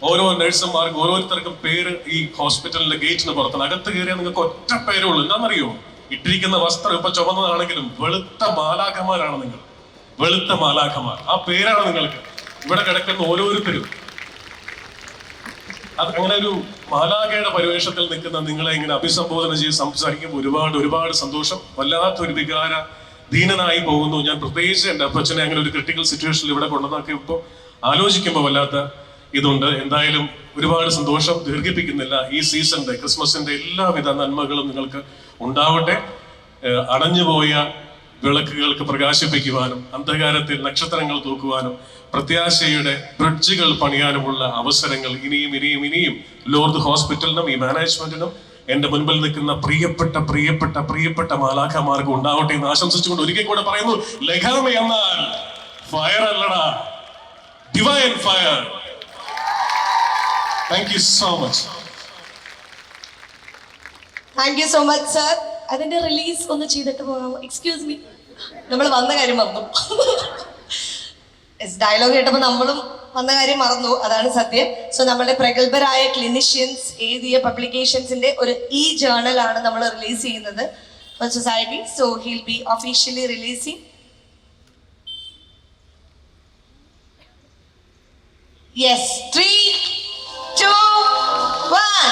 ഓരോ നഴ്സുമാർക്കും ഓരോരുത്തർക്കും പേര് ഈ ഹോസ്പിറ്റലിന്റെ ഗേറ്റിന് പുറത്താണ്. അകത്ത് കയറിയാൽ നിങ്ങൾക്ക് ഒറ്റ പേരേ ഉള്ളൂ. എന്താണെന്നറിയോ? ഇട്ടിരിക്കുന്ന വസ്ത്രം ഇപ്പൊ ചുമന്നതാണെങ്കിലും വെളുത്ത മാലാഖമാരാണ് നിങ്ങൾ, വെളുത്ത മാലാഖമാർ. ആ പേരാണ് നിങ്ങൾക്ക്. ഇവിടെ കിടക്കുന്ന ഓരോരുത്തരും അത് അങ്ങനെ ഒരു മാലാഖയുടെ പരിവേഷത്തിൽ നിൽക്കുന്ന നിങ്ങളെ ഇങ്ങനെ അഭിസംബോധന ചെയ്ത് സംസാരിക്കുമ്പോൾ ഒരുപാട് സന്തോഷം. വല്ലാത്തൊരു വികാര ധീനനായി പോകുന്നു ഞാൻ. പ്രത്യേകിച്ച് എൻ്റെ അപ്പച്ചനെ അങ്ങനെ ഒരു ക്രിട്ടിക്കൽ സിറ്റുവേഷനിൽ ഇവിടെ കൊണ്ടുവന്നൊക്കെ ഇപ്പോൾ ആലോചിക്കുമ്പോൾ വല്ലാത്ത ഇതുണ്ട്. എന്തായാലും ഒരുപാട് സന്തോഷം. ദീർഘിപ്പിക്കുന്നില്ല. ഈ സീസണിന്റെ ക്രിസ്മസിന്റെ എല്ലാവിധ നന്മകളും നിങ്ങൾക്ക് ഉണ്ടാവട്ടെ. അടഞ്ഞുപോയ വിളക്കുകൾക്ക് പ്രകാശിപ്പിക്കുവാനും അന്ധകാരത്തിൽ നക്ഷത്രങ്ങൾ തൂക്കുവാനും പ്രത്യാശയുടെ ബ്രിഡ്ജുകൾ പണിയാനുമുള്ള അവസരങ്ങൾ ഇനിയും ലൂർദ് ഹോസ്പിറ്റലിനും ഈ മാനേജ്മെന്റിനും എന്റെ മുൻപിൽ നിൽക്കുന്ന പ്രിയപ്പെട്ട മാലാഖമാർക്ക് ഉണ്ടാവട്ടെ എന്ന് ആശംസിച്ചുകൊണ്ട് ഒരിക്കൽ കൂടെ പറയുന്നു, ലഗാമ എന്നാൽ ഫയർ അല്ലടാ, divine fire. Thank you so much. Thank you so much sir. അതിന്റെ റിലീസ് ഒന്ന് ചെയ്തിട്ട് പോകാമോ? എക്സ്ക്യൂസ് മീ, നമ്മൾ വന്ന കാര്യം മറന്നു. ഡയലോഗ് കേട്ടപ്പോൾ നമ്മളും വന്ന കാര്യം മറന്നു, അതാണ് സത്യം. സോ നമ്മുടെ പ്രഗത്ഭരായ ക്ലിനിഷ്യൻസ് എഴുതിയ പബ്ലിക്കേഷൻസിന്റെ ഒരു ജേർണലാണ് നമ്മൾ റിലീസ് ചെയ്യുന്നത് for society. So hill B officially releasing. Yes, 3, 2, 1.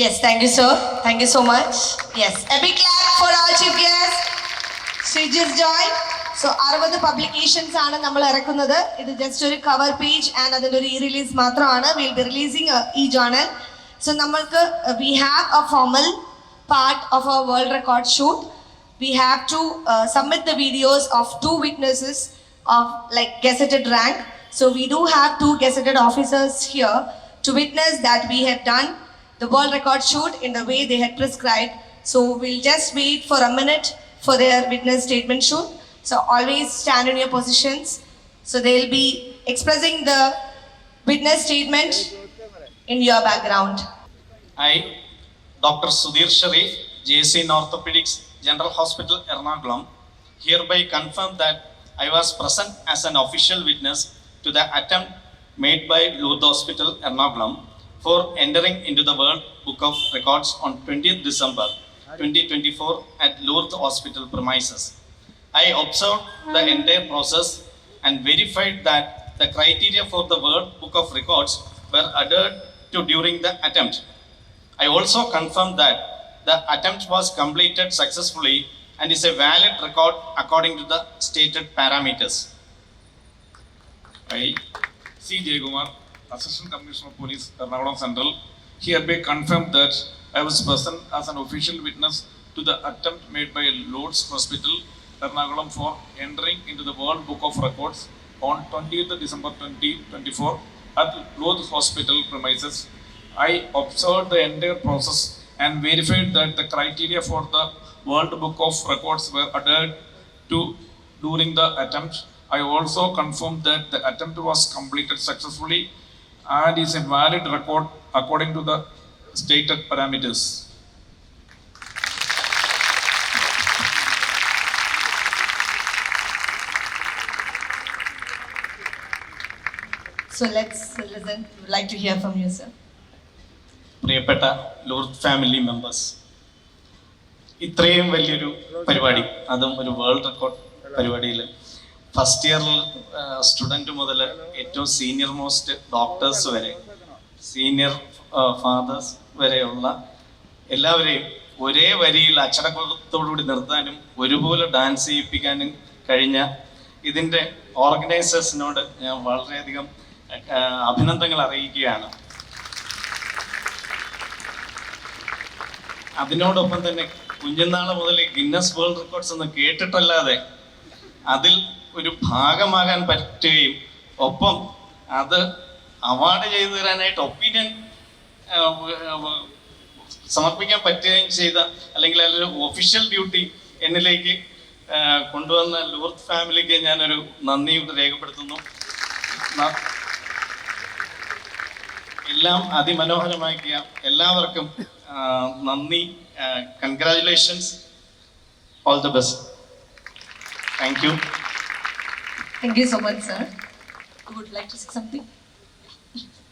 Yes, thank you, sir. Thank you so much. Yes, a big clap for our chief guest, Srijis Joy. So, 60 publications ആണ് നമ്മൾ ഇറക്കുന്നത്. ഇത് ജസ്റ്റ് ഒരു cover page and അതിൻ്റെ ഒരു release മാത്രമാണ്. Will be releasing journal. So നമ്മൾക്ക് we have a formal part of a world record shoot. We have to submit the videos of 2 witnesses of like gazetted rank. So we do have 2 gazetted officers here to witness that we have done the world record shoot in the way they had prescribed. So we'll just wait for a minute for their witness statement shoot. So always stand in your positions. So they'll be expressing the witness statement in your background. I, Dr. Sudhir Sharif, JC Orthopedics, General Hospital, Ernakulam, hereby confirm that I was present as an official witness to the attempt made by Lourdes Hospital, Ernakulam, for entering into the World Book of Records on 20th December 2024 at Lourdes Hospital premises. I observed the entire process and verified that the criteria for the World Book of Records were adhered to during the attempt. I also confirmed that the attempt was completed successfully and is a valid record according to the stated parameters. I, C. Jaykumar, Assistant Commissioner of Police, Ernakulam Central, hereby confirmed that I was present as an official witness to the attempt made by Lourdes Hospital, Ernakulam for entering into the World Book of Records on 20th December 2024 at Lourdes Hospital premises. I observed the entire process and verified that the criteria for the World Book of Records were adhered to during the attempt. I also confirmed that the attempt was completed successfully and is a valid record according to the stated parameters. So let's listen. We would like to hear from you, sir. പ്രിയപ്പെട്ട Lourdes family members, ഇത്രയും വലിയൊരു പരിപാടി, അതും ഒരു world record പരിപാടിയിൽ first ഇയറിൽ student മുതൽ ഏറ്റവും സീനിയർ മോസ്റ്റ് ഡോക്ടേഴ്സ് വരെ, സീനിയർ ഫാദേഴ്സ് വരെയുള്ള എല്ലാവരെയും ഒരേ വരിയിൽ അച്ചടക്കത്തോടുകൂടി നിർത്താനും ഒരുപോലെ ഡാൻസ് ചെയ്യിപ്പിക്കാനും കഴിഞ്ഞ ഇതിൻ്റെ ഓർഗനൈസേഴ്സിനോട് ഞാൻ വളരെയധികം അഭിനന്ദനങ്ങൾ അറിയിക്കുകയാണ്. അതിനോടൊപ്പം തന്നെ കുഞ്ഞുനാൾ മുതൽ ഗിന്നസ് വേൾഡ് റെക്കോർഡ്സ് ഒന്ന് കേട്ടിട്ടല്ലാതെ അതിൽ ഒരു ഭാഗമാകാൻ പറ്റുകയും ഒപ്പം അത് അവാർഡ് ചെയ്തു തരാനായിട്ട് ഒപ്പീനിയൻ സമർപ്പിക്കാൻ പറ്റുകയും ചെയ്ത, അല്ലെങ്കിൽ അതിലൊരു ഒഫീഷ്യൽ ഡ്യൂട്ടി എന്നിലേക്ക് കൊണ്ടുവന്ന ലൂർദ് ഫാമിലിക്ക് ഞാനൊരു നന്ദി രേഖപ്പെടുത്തുന്നു. എല്ലാം അതിമനോഹരമാക്കിയ എല്ലാവർക്കും നന്ദി. Congratulations, all the best. Thank you. Thank you so much, sir. I would like to say something.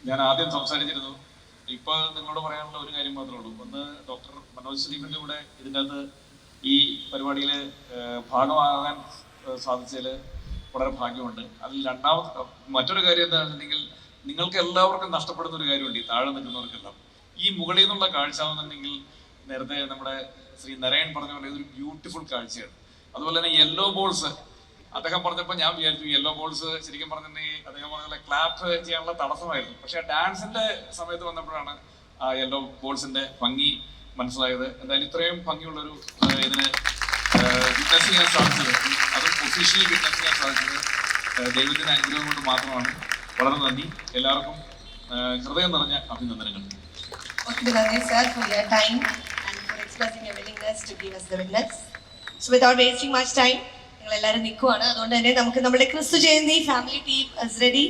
ഞാൻ ആദ്യം സംസാരിച്ചിരുന്നു. ഇപ്പോൾ നിങ്ങളോട് പറയാനുള്ള ഒരു കാര്യം മാത്രമേ ഉള്ളൂ. ഒന്ന്, ഡോക്ടർ മനോജ് ഷരീഫിൻ്റെ കൂടെ ഇതിനകത്ത് ഈ പരിപാടിയിൽ ഭാഗമാകാൻ സാധിച്ചതിൽ വളരെ ഭാഗ്യമുണ്ട്. അതിൽ മറ്റൊരു കാര്യം എന്താണെന്നുണ്ടെങ്കിൽ, നിങ്ങൾക്ക് എല്ലാവർക്കും നഷ്ടപ്പെടുന്ന ഒരു കാര്യമുണ്ട്, ഈ താഴെ നിൽക്കുന്നവർക്കെല്ലാം. ഈ മുകളിൽ നിന്നുള്ള കാഴ്ച എന്നുണ്ടെങ്കിൽ നേരത്തെ നമ്മുടെ ശ്രീ നരയൻ പറഞ്ഞ പോലെ ഇതൊരു ബ്യൂട്ടിഫുൾ കാഴ്ചയാണ്. അതുപോലെ തന്നെ യെല്ലോ ബോൾസ് അദ്ദേഹം പറഞ്ഞപ്പോൾ ഞാൻ വിചാരിച്ചു യെല്ലോ ബോൾസ് ശരിക്കും പറഞ്ഞിട്ടുണ്ടെങ്കിൽ അദ്ദേഹം പറഞ്ഞ ക്ലാപ്പ് ചെയ്യാനുള്ള തടസ്സമായിരുന്നു. പക്ഷെ ഡാൻസിന്റെ സമയത്ത് വന്നപ്പോഴാണ് ആ യെല്ലോ ബോൾസിന്റെ ഭംഗി മനസ്സിലായത്. എന്തായാലും ഇത്രയും ഭംഗിയുള്ളൊരു ഇതിന് വിറ്റ്നസ് ചെയ്യാൻ സാധിച്ചത്, അതും ഒഫീഷ്യലി വിറ്റ്നസ് ചെയ്യാൻ സാധിച്ചത് ദൈവത്തിൻ്റെ അനുഗ്രഹം കൊണ്ട് മാത്രമാണ്. വളരെ നന്ദി എല്ലാവർക്കും, ഹൃദയം നിറഞ്ഞ അഭിനന്ദനങ്ങൾ. ഒത്തിരി നന്ദി sir for your time and for expressing your willingness to give us the witness. So without wasting much time, നിങ്ങൾ എല്ലാവരും നിൽക്കുവാണ്. അതുകൊണ്ട് തന്നെ നമുക്ക് നമ്മുടെ Kristu Jayanti family team is ready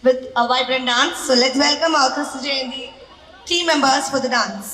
with a vibrant dance. So let's welcome our ക്രിസ്തു Jayanti team members for the dance.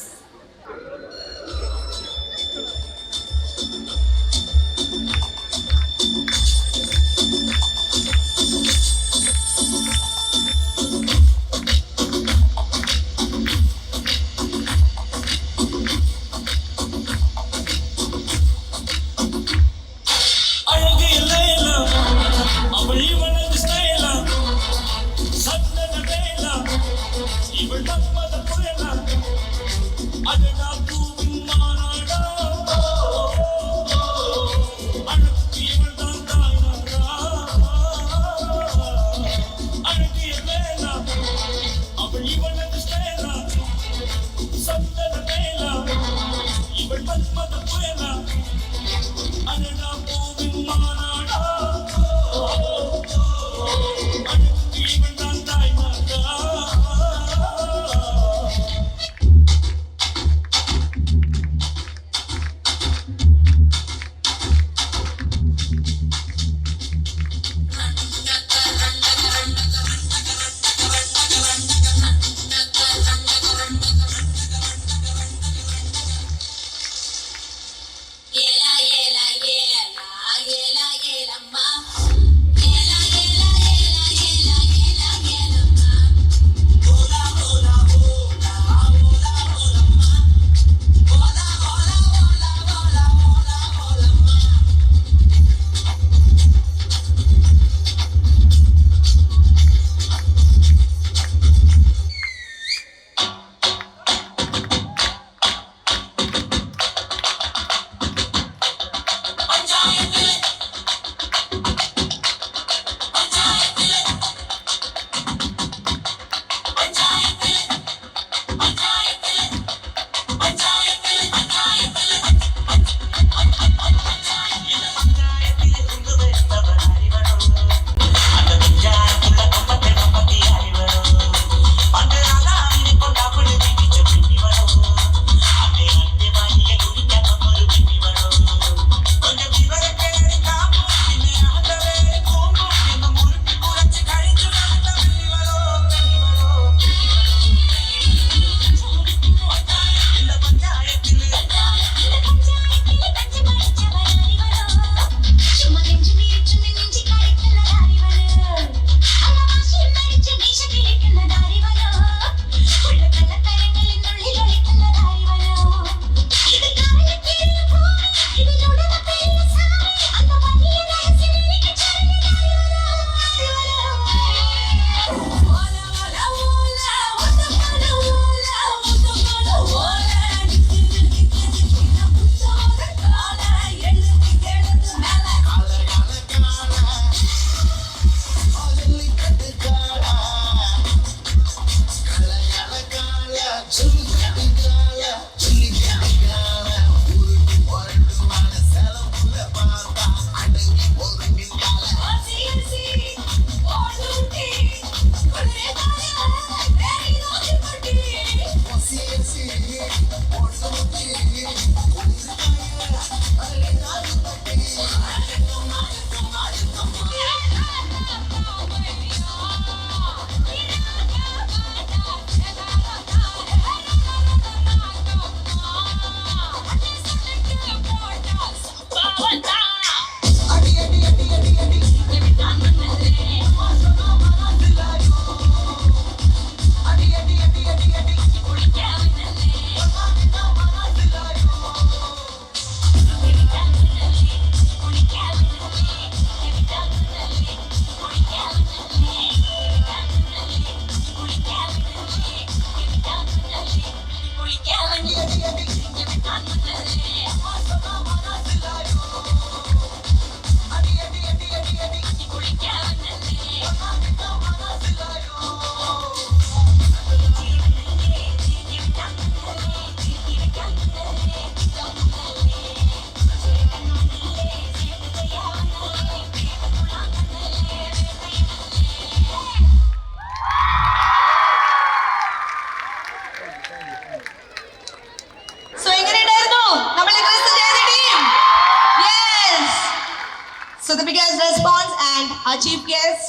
guest,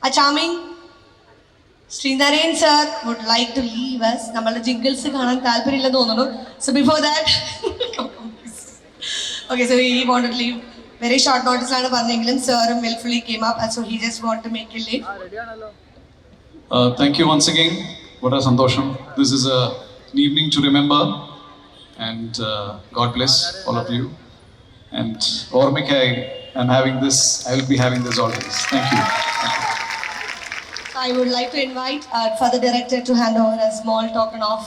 a charming Srinarayan sir would like to leave us. നമ്മളുടെ jingles കാണാൻ താല്പര്യമില്ലെന്ന് തോന്നുന്നു. So before that, okay, so he wanted to leave. Very short notice ആണ് പറഞ്ഞെങ്കിലും sir willfully came up, so he just want to make it late. Thank you once again. What a sandosham. This is an evening to remember, and God bless all of you. And Ormikai, I'm having this. I will be having this always. Thank you. I would like to invite our Father Director to hand over a small token of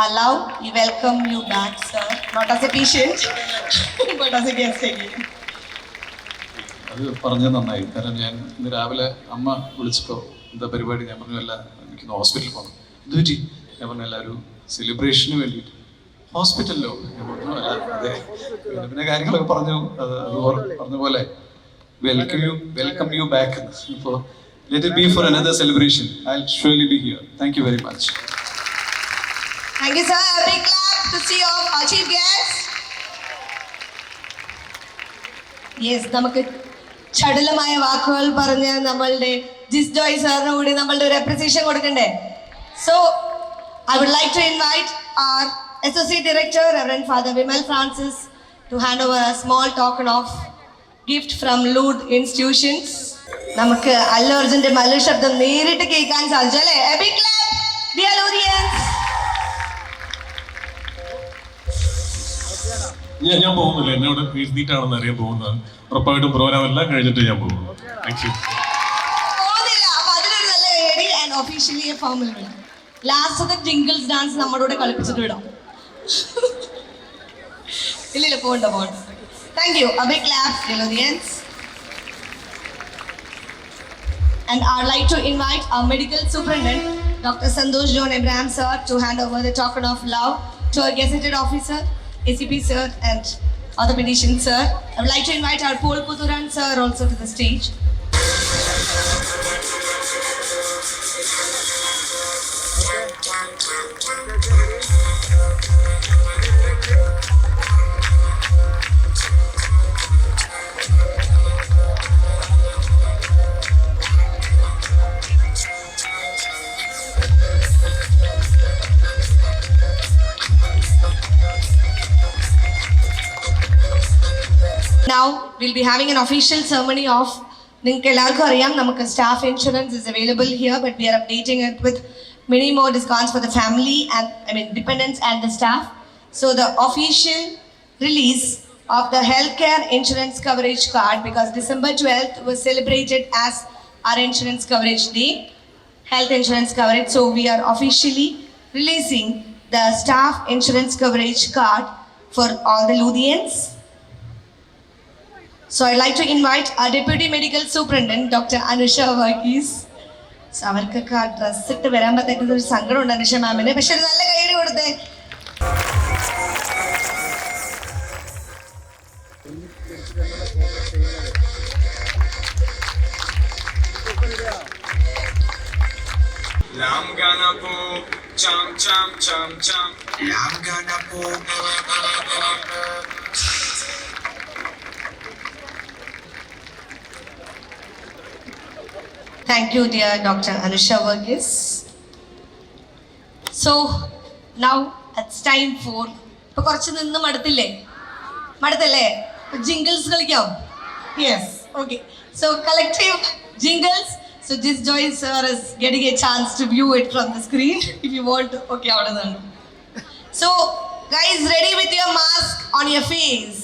our love. We welcome you back, sir. Not as a patient, but as a guest again. അത് പറഞ്ഞത് നന്നായി. കാരണം ഞാൻ ഇന്ന് രാവിലെ അമ്മ വിളിച്ചപ്പോൾ എന്താ പരിപാടി, ഞാൻ പറഞ്ഞു അല്ല എനിക്കിന്ന് ഹോസ്പിറ്റലിൽ പോകണം. എന്ത് പറ്റി? ഞാൻ പറഞ്ഞു എല്ലാവരും സെലിബ്രേഷന് വേണ്ടിയിട്ട്. ഹോസ്പിറ്റലിലോ? ഞാൻ പറഞ്ഞു അല്ല അതെ. പിന്നെ കാര്യങ്ങളൊക്കെ പറഞ്ഞു. അത് പറഞ്ഞ പോലെ വെൽക്കം യു ബാക്ക്. ഇപ്പോൾ let it be for another celebration. I'll surely be here. Thank you very much. Thank you, sir. A big clap to see our chief guest. Yes, നമുക്ക് ചടുലമായ വാക്കുകൾ പറഞ്ഞ് നമ്മളുടെ ജിസ് ജോയ് സാറിന് കൂടി നമ്മളുടെ ഒരു അപ്രിസിയേഷൻ കൊടുക്കണ്ടേ? So, I would like to invite our Associate Director, Reverend Father Vimal Francis, to hand over a small token of gift from Lourdes Institutions. നമുക്ക് അല്ലു അർജുന്റെ മല്ലു ശബ്ദം നേരിട്ട് കേൾക്കാൻ സാധിച്ചു അല്ലേ? A big clap, dear Lourdians. ഞാൻ പോകുന്നില്ല, എന്നോട് എഴുതിയിട്ടാണെന്ന് അറിയാൻ പോകുന്നത്. ഉറപ്പായിട്ടും പ്രോഗ്രാം എല്ലാം കഴിഞ്ഞിട്ട് ഞാൻ പോകുന്നു. Thank you. പോകുന്നില്ല, അപ്പൊ അതിനൊരു നല്ല ID and officially A formal വിടാം. ലാസ്റ്റത്തെ ജിംഗിൾസ് ഡാൻസ് നമ്മളോട് കളിപ്പിച്ചിട്ട് വിടാം. ഇല്ലില്ല, പോകണ്ട. Thank you. A big clap, dear Lourdians. And I'd like to invite our medical superintendent, Dr. Santosh John Abraham sir, to hand over the token of love to our gazetted officer, ACP sir, and orthopedician sir. I would like to invite our Paul Puturan sir also to the stage. Now we'll be having an official ceremony of നിങ്ങൾക്ക് എല്ലാവർക്കും അറിയാം നമുക്ക് staff insurance is available here, but we are updating it with many more discounts for the family and dependents and the staff. So the official release of the healthcare insurance coverage card, because December 12th was celebrated as our insurance coverage day, health insurance coverage. So we are officially releasing the staff insurance coverage card for all the Lourdians. So I'd like to invite our Deputy Medical Superintendent, Dr. Anusha Varghese. So അവർക്കൊക്കെ ആ dress ഇട്ട് വരാൻ പറ്റാത്ത ഒരു സങ്കടമുണ്ട് അനുഷ മാമിന്. പക്ഷെ ഒരു നല്ല കൈയ്യടി കൊടുത്തേ. Lam gana po, cham cham cham cham. Lam gana po. Thank you, dear Dr. Anusha Varghese. So now it's time for ഇപ്പൊ കുറച്ച് നിന്ന് മടുത്തല്ലേ ജിംഗിൾസ് കളിക്കാം. Yes, okay. So collective jingles. So this Joy sir is getting a chance to view it from the screen if you want to. Okay, out of the room. So guys, ready with your mask on your face.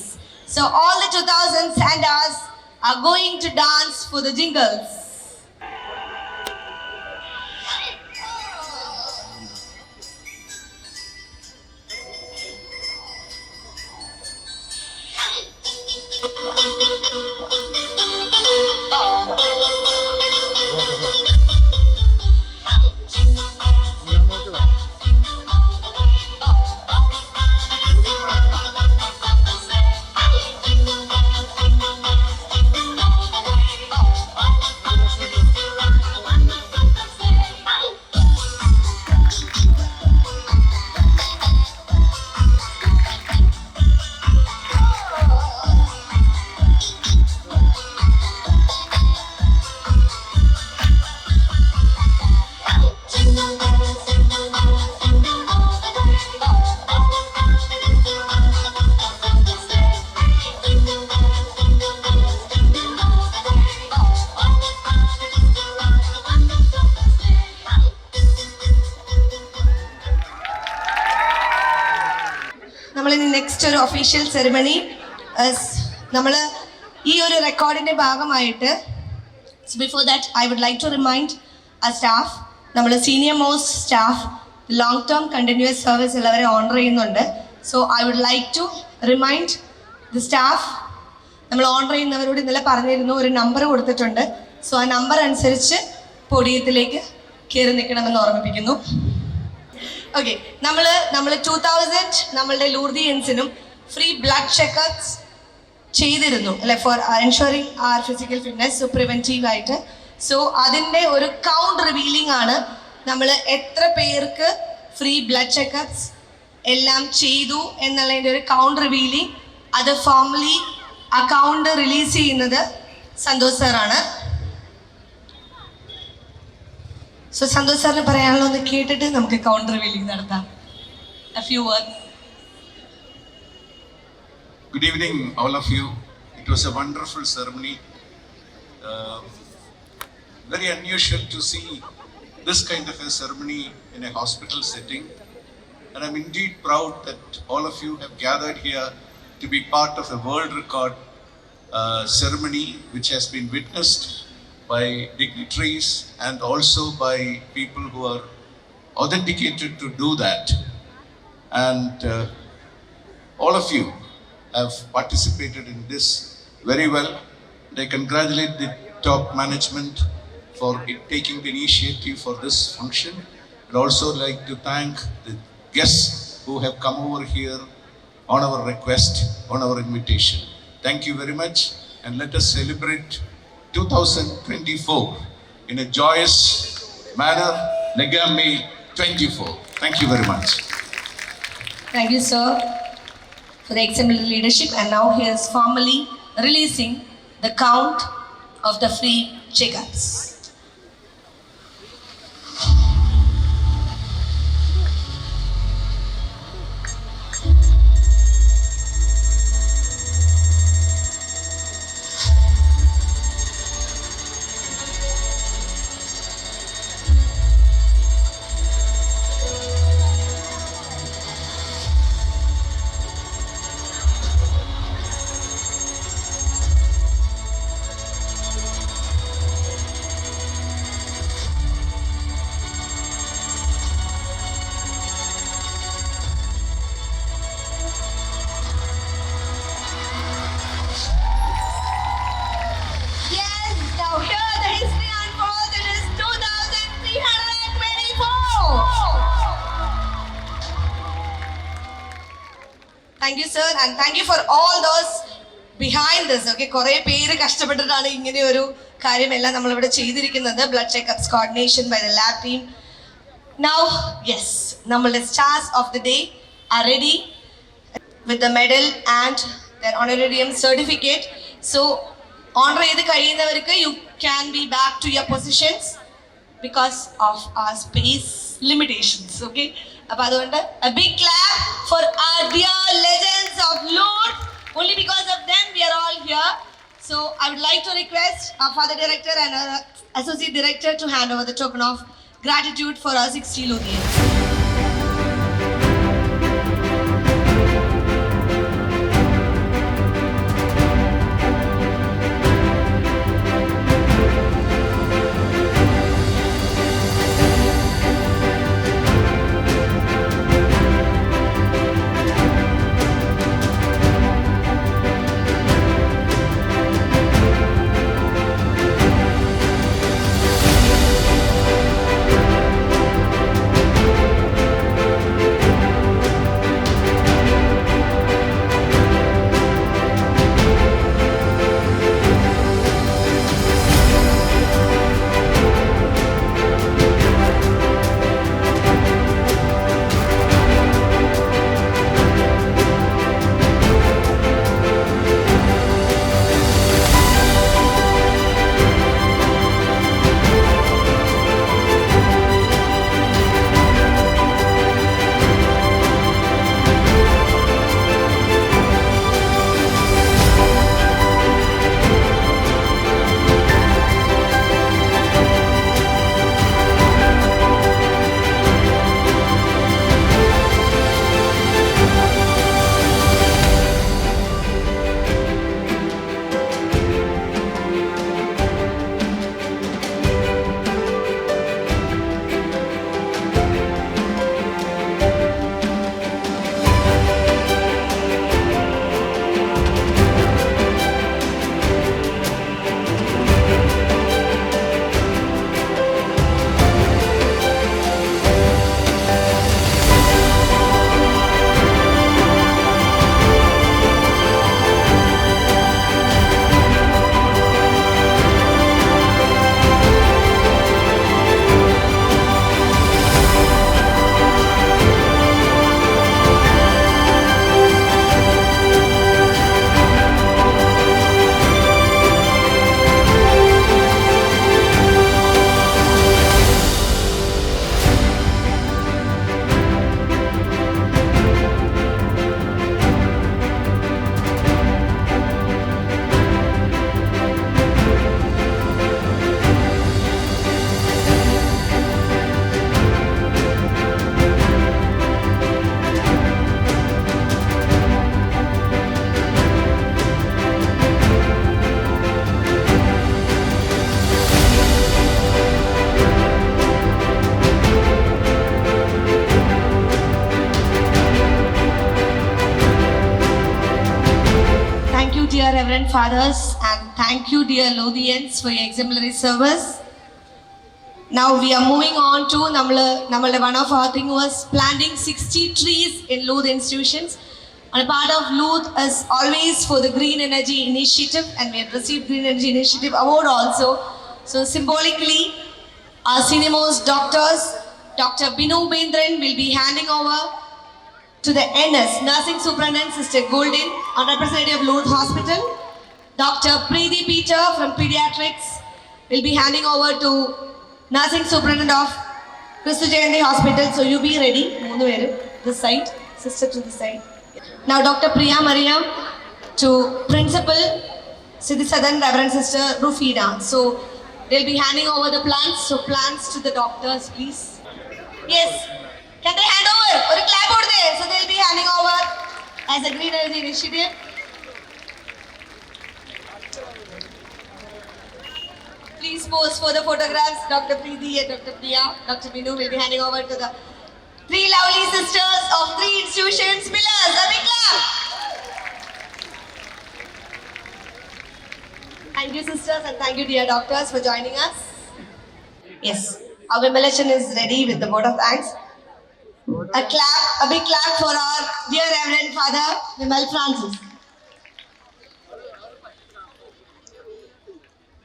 So all the 2000 Santas are going to dance for the jingles. Just ഒരു official ceremony നമ്മൾ ഈ ഒരു റെക്കോർഡിൻ്റെ ഭാഗമായിട്ട് before that I would like to remind ആ staff, നമ്മൾ senior most staff long term continuous service ഉള്ളവരെ honour ചെയ്യുന്നുണ്ട്. So I would like to remind the staff, നമ്മൾ ഓണർ ചെയ്യുന്നവരോട് ഇന്നലെ പറഞ്ഞിരുന്നു ഒരു നമ്പർ കൊടുത്തിട്ടുണ്ട്. സോ ആ നമ്പർ അനുസരിച്ച് പോഡിയത്തിലേക്ക് കയറി നിൽക്കണമെന്ന് ഓർമ്മിപ്പിക്കുന്നു. ഓക്കെ, നമ്മൾ 2000 നമ്മളുടെ ലൂർദിയൻസിനും ഫ്രീ ബ്ലഡ് ചെക്കപ്സ് ചെയ്തിരുന്നു അല്ലെ, for ensuring our physical fitness, so preventive ആയിട്ട്. സോ അതിൻ്റെ ഒരു കൗണ്ട് റിവീലിംഗ് ആണ്. നമ്മൾ എത്ര പേർക്ക് ഫ്രീ ബ്ലഡ് ചെക്കപ്സ് എല്ലാം ചെയ്തു എന്നുള്ളതിൻ്റെ ഒരു കൗണ്ട് റിവീലിംഗ്. അത് ഫോർമലി അക്കൗണ്ട് റിലീസ് ചെയ്യുന്നത് സന്തോഷ് സാറാണ്. സോ സന്തോഷ് സാറിന് പറയാനുള്ള ഒന്ന് കേട്ടിട്ട് നമുക്ക് കൗണ്ട് റിവീലിംഗ് നടത്താം. A few words. Good evening, all of you. It was a wonderful ceremony. Very unusual to see this kind of a ceremony in a hospital setting. And I'm indeed proud that all of you have gathered here to be part of a world record ceremony which has been witnessed by dignitaries and also by people who are authenticated to do that. And all of you have participated in this very well. I congratulate the top management for taking the initiative for this function. I'd also like to thank the guests who have come over here on our request, on our invitation. Thank you very much, and let us celebrate 2024 in a joyous manner. Negame 24. Thank you very much. Thank you, sir, for the exemplary leadership. And now he is formally releasing the count of the free checkups. Thank you, sir, and thank you for all those behind this. Okay, കുറേ പേര് കഷ്ടപ്പെട്ടിട്ടാണ് ഇങ്ങനെ ഒരു കാര്യമെല്ലാം നമ്മളിവിടെ ചെയ്തിരിക്കുന്നത്. Blood checkups coordination by the lab team. Now, yes, നമ്മളുടെ stars of the day are ready with the medal and their honorarium certificate. So, honor ചെയ്ത് കഴിയുന്നവർക്ക് you can be back to your positions because of our space limitations. Okay, അപ്പോൾ അതുകൊണ്ട് a big clap for our dear legends of Lourdes. Only because of them we are all here. So I would like to request our Father Director and our Associate Director to hand over the token of gratitude for our 60 Lourdians. Reverend Fathers, and thank you, dear Lothians, for your exemplary service. Now we are moving on to one of our thing was planting 60 trees in Luth institutions. And a part of Luth is always for the Green Energy Initiative, and we have received Green Energy Initiative Award also. So symbolically, our senior-most doctors, Dr. Binu Bendran will be handing over to the NS, Nursing Superintendent Sister Golden, on representative of Luth Hospital. Dr. Preeti Peter from Pediatrics will be handing over to Nursing Superintendent of Christu Jayanti Hospital. So you be ready. This side, sister to this side. Now Dr. Priya Mariam to Principal Siddhi Sadan, Reverend Sister Rufina. So they'll be handing over the plants. So plants to the doctors, please. Yes. Can they hand over? Or a clap over there. So they'll be handing over as a Green Energy Initiative. Please pose for the photographs. Dr. Preeti and Dr. Priya. Dr. Binu will be handing over to the 3 lovely sisters of 3 institutions. Millers, a big clap. Thank you, sisters, and thank you, dear doctors, for joining us. Yes, our Vimalation is ready with the vote of thanks. A big clap for our dear Reverend Father Vimal Francis.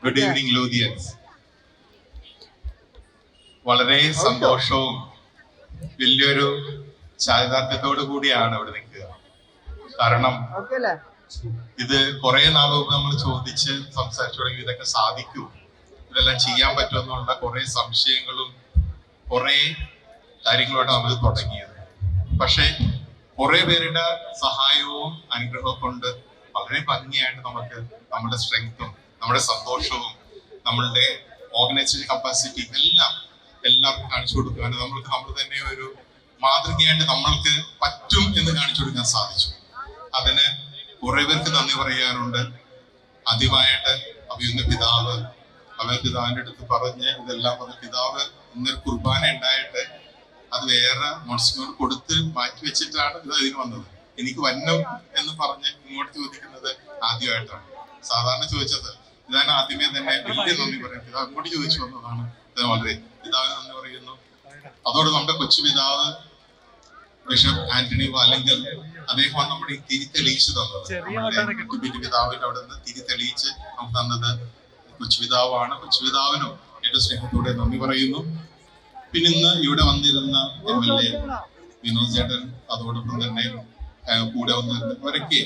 Good evening, Lothians. വളരെ സന്തോഷവും വലിയൊരു ചാരിതാർത്ഥ്യത്തോടു കൂടിയാണ് ഇവിടെ നിൽക്കുക. കാരണം ഇത് കുറെ നാൾ മുമ്പ് നമ്മൾ ചോദിച്ച് സംസാരിച്ചു തുടങ്ങി, ഇതൊക്കെ സാധിക്കൂ, ഇതെല്ലാം ചെയ്യാൻ പറ്റുമെന്നുള്ള കുറെ സംശയങ്ങളും കുറെ കാര്യങ്ങളോടെ നമ്മൾ തുടങ്ങിയത്. പക്ഷെ കുറെ പേരുടെ സഹായവും അനുഗ്രഹവും കൊണ്ട് വളരെ ഭംഗിയായിട്ട് നമുക്ക് നമ്മുടെ സ്ട്രെങ്ത്തും നമ്മുടെ സന്തോഷവും നമ്മളുടെ ഓർഗനൈസേഷൻ കപ്പാസിറ്റി എല്ലാം കാണിച്ചു കൊടുക്കാനും നമ്മൾ തന്നെ ഒരു മാതൃകയായിട്ട് നമ്മൾക്ക് പറ്റും എന്ന് കാണിച്ചു കൊടുക്കാൻ സാധിച്ചു. അതിന് കുറെ പേർക്ക് നന്ദി പറയാറുണ്ട്. ആദ്യമായിട്ട് അഭിയുന്ന പിതാവിന്റെ അടുത്ത് പറഞ്ഞ് ഇതെല്ലാം പറഞ്ഞ പിതാവ് ഇന്നൊരു കുർബാന ഉണ്ടായിട്ട് അത് വേറെ മോൺസിനോട് കൊടുത്ത് മാറ്റി വെച്ചിട്ടാണ് ഇത് അതിന് വന്നത്. എനിക്ക് വന്നം എന്ന് പറഞ്ഞ് ഇങ്ങോട്ട് ചോദിക്കുന്നത് ആദ്യമായിട്ടാണ്. സാധാരണ ചോദിച്ചത് ഇതാണ് ആദ്യമേ തന്നെ വലിയ നന്ദി പറയാം. പിതാവ് ഇങ്ങോട്ട് ചോദിച്ചു വന്നതാണ്. ഇത് വളരെ പിതാവിന് നന്ദി പറയുന്നു. അതോടെ നമ്മുടെ കൊച്ചു പിതാവ് ബിഷപ്പ് ആന്റണി വാലങ്കൽ അദ്ദേഹമാണ് നമ്മുടെ തിരിതെളിയിച്ചു തന്നത്. പിതാവിന്റെ അവിടെ നിന്ന് തിരിതെളിയിച്ച് നമുക്ക് തന്നത് കൊച്ചുപിതാവാണ്. കൊച്ചുപിതാവിനും ഏറ്റവും സ്നേഹത്തോടെ നന്ദി പറയുന്നു. പിന്നെ ഇന്ന് ഇവിടെ വന്നിരുന്ന MLA വിനോദ് ചേട്ടൻ, അതോടൊപ്പം തന്നെ കൂടെ വന്നവരൊക്കെ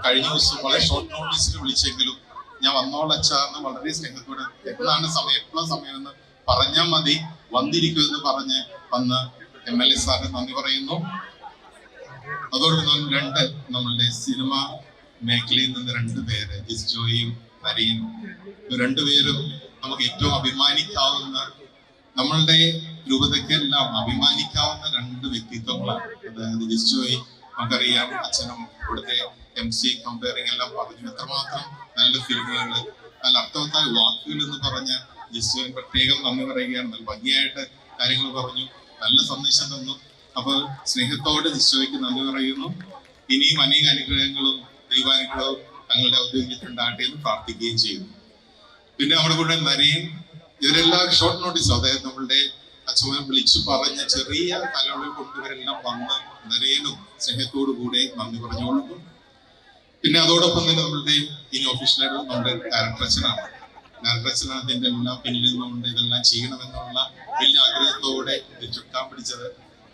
കഴിഞ്ഞ ദിവസം വളരെ ഷോർട്ട് നോട്ടീസിൽ വിളിച്ചെങ്കിലും ഞാൻ വന്നോളച്ചാന്ന് വളരെ സ്നേഹത്തോടെ എപ്പോഴാണ് എപ്പോഴും സമയം എന്ന് പറഞ്ഞാൽ മതി വന്നിരിക്കുമെന്ന് പറഞ്ഞ് വന്ന MLA സാറിന് നന്ദി പറയുന്നു. അതോടൊപ്പം നമ്മളുടെ സിനിമ മേഖലയിൽ നിന്ന് 2 പേര്, ജിസ് ജോയിയും നരീനും, 2 പേരും നമുക്ക് ഏറ്റവും അഭിമാനിക്കാവുന്ന, നമ്മളുടെ രൂപതയ്ക്കെല്ലാം അഭിമാനിക്കാവുന്ന 2 വ്യക്തിത്വങ്ങളാണ്. അതായത് ജിസ് ജോയി നമുക്കറിയാം, അച്ഛനും ഇവിടുത്തെ MC കമ്പയറിംഗ് എല്ലാം പറഞ്ഞു. എത്രമാത്രം നല്ല ഫിലിമുകൾ, നല്ല അർത്ഥവത്തായ വാക്കുകൾ എന്ന് പറഞ്ഞ ജിസ് ജോയിൻ പ്രത്യേകം നന്ദി പറയുകയാണ്. നല്ല ഭംഗിയായിട്ട് കാര്യങ്ങൾ പറഞ്ഞു, നല്ല സന്ദേശം തന്നു. അപ്പോൾ സ്നേഹത്തോടെ ജിസ് ജോയിക്ക് നന്ദി പറയുന്നു. ഇനിയും അനേക അനുഗ്രഹങ്ങളും ദൈവാനുഗ്രഹവും തങ്ങളുടെ ഔദ്യോഗികത്തിലുണ്ടാകട്ടെ എന്ന് പ്രാർത്ഥിക്കുകയും ചെയ്യുന്നു. പിന്നെ നമ്മുടെ കൂടെ നരയും, ഇവരെല്ലാം ഷോർട്ട് നോട്ടീസ്, അതായത് നമ്മളുടെ അച്ഛനെ വിളിച്ചു പറഞ്ഞ ചെറിയ തലകളിൽ കൊണ്ടുവരെല്ലാം വന്ന് നരയനും സ്നേഹത്തോടു കൂടെ നന്ദി പറഞ്ഞുകൊള്ളുന്നു. പിന്നെ അതോടൊപ്പം തന്നെ നമ്മളുടെ ഇനി ഒഫീഷ്യലായിട്ട് നമ്മുടെ ഡയറക്ടർ അച്ഛനാണ്. ഡയറക്ടർ അച്ഛനാണ് ഇതിന്റെ എല്ലാം പിന്നിൽ നിന്നുകൊണ്ട് ഇതെല്ലാം ചെയ്യണമെന്നുള്ള വലിയ ആഗ്രഹത്തോടെ ചുക്കാൻ പിടിച്ചത്.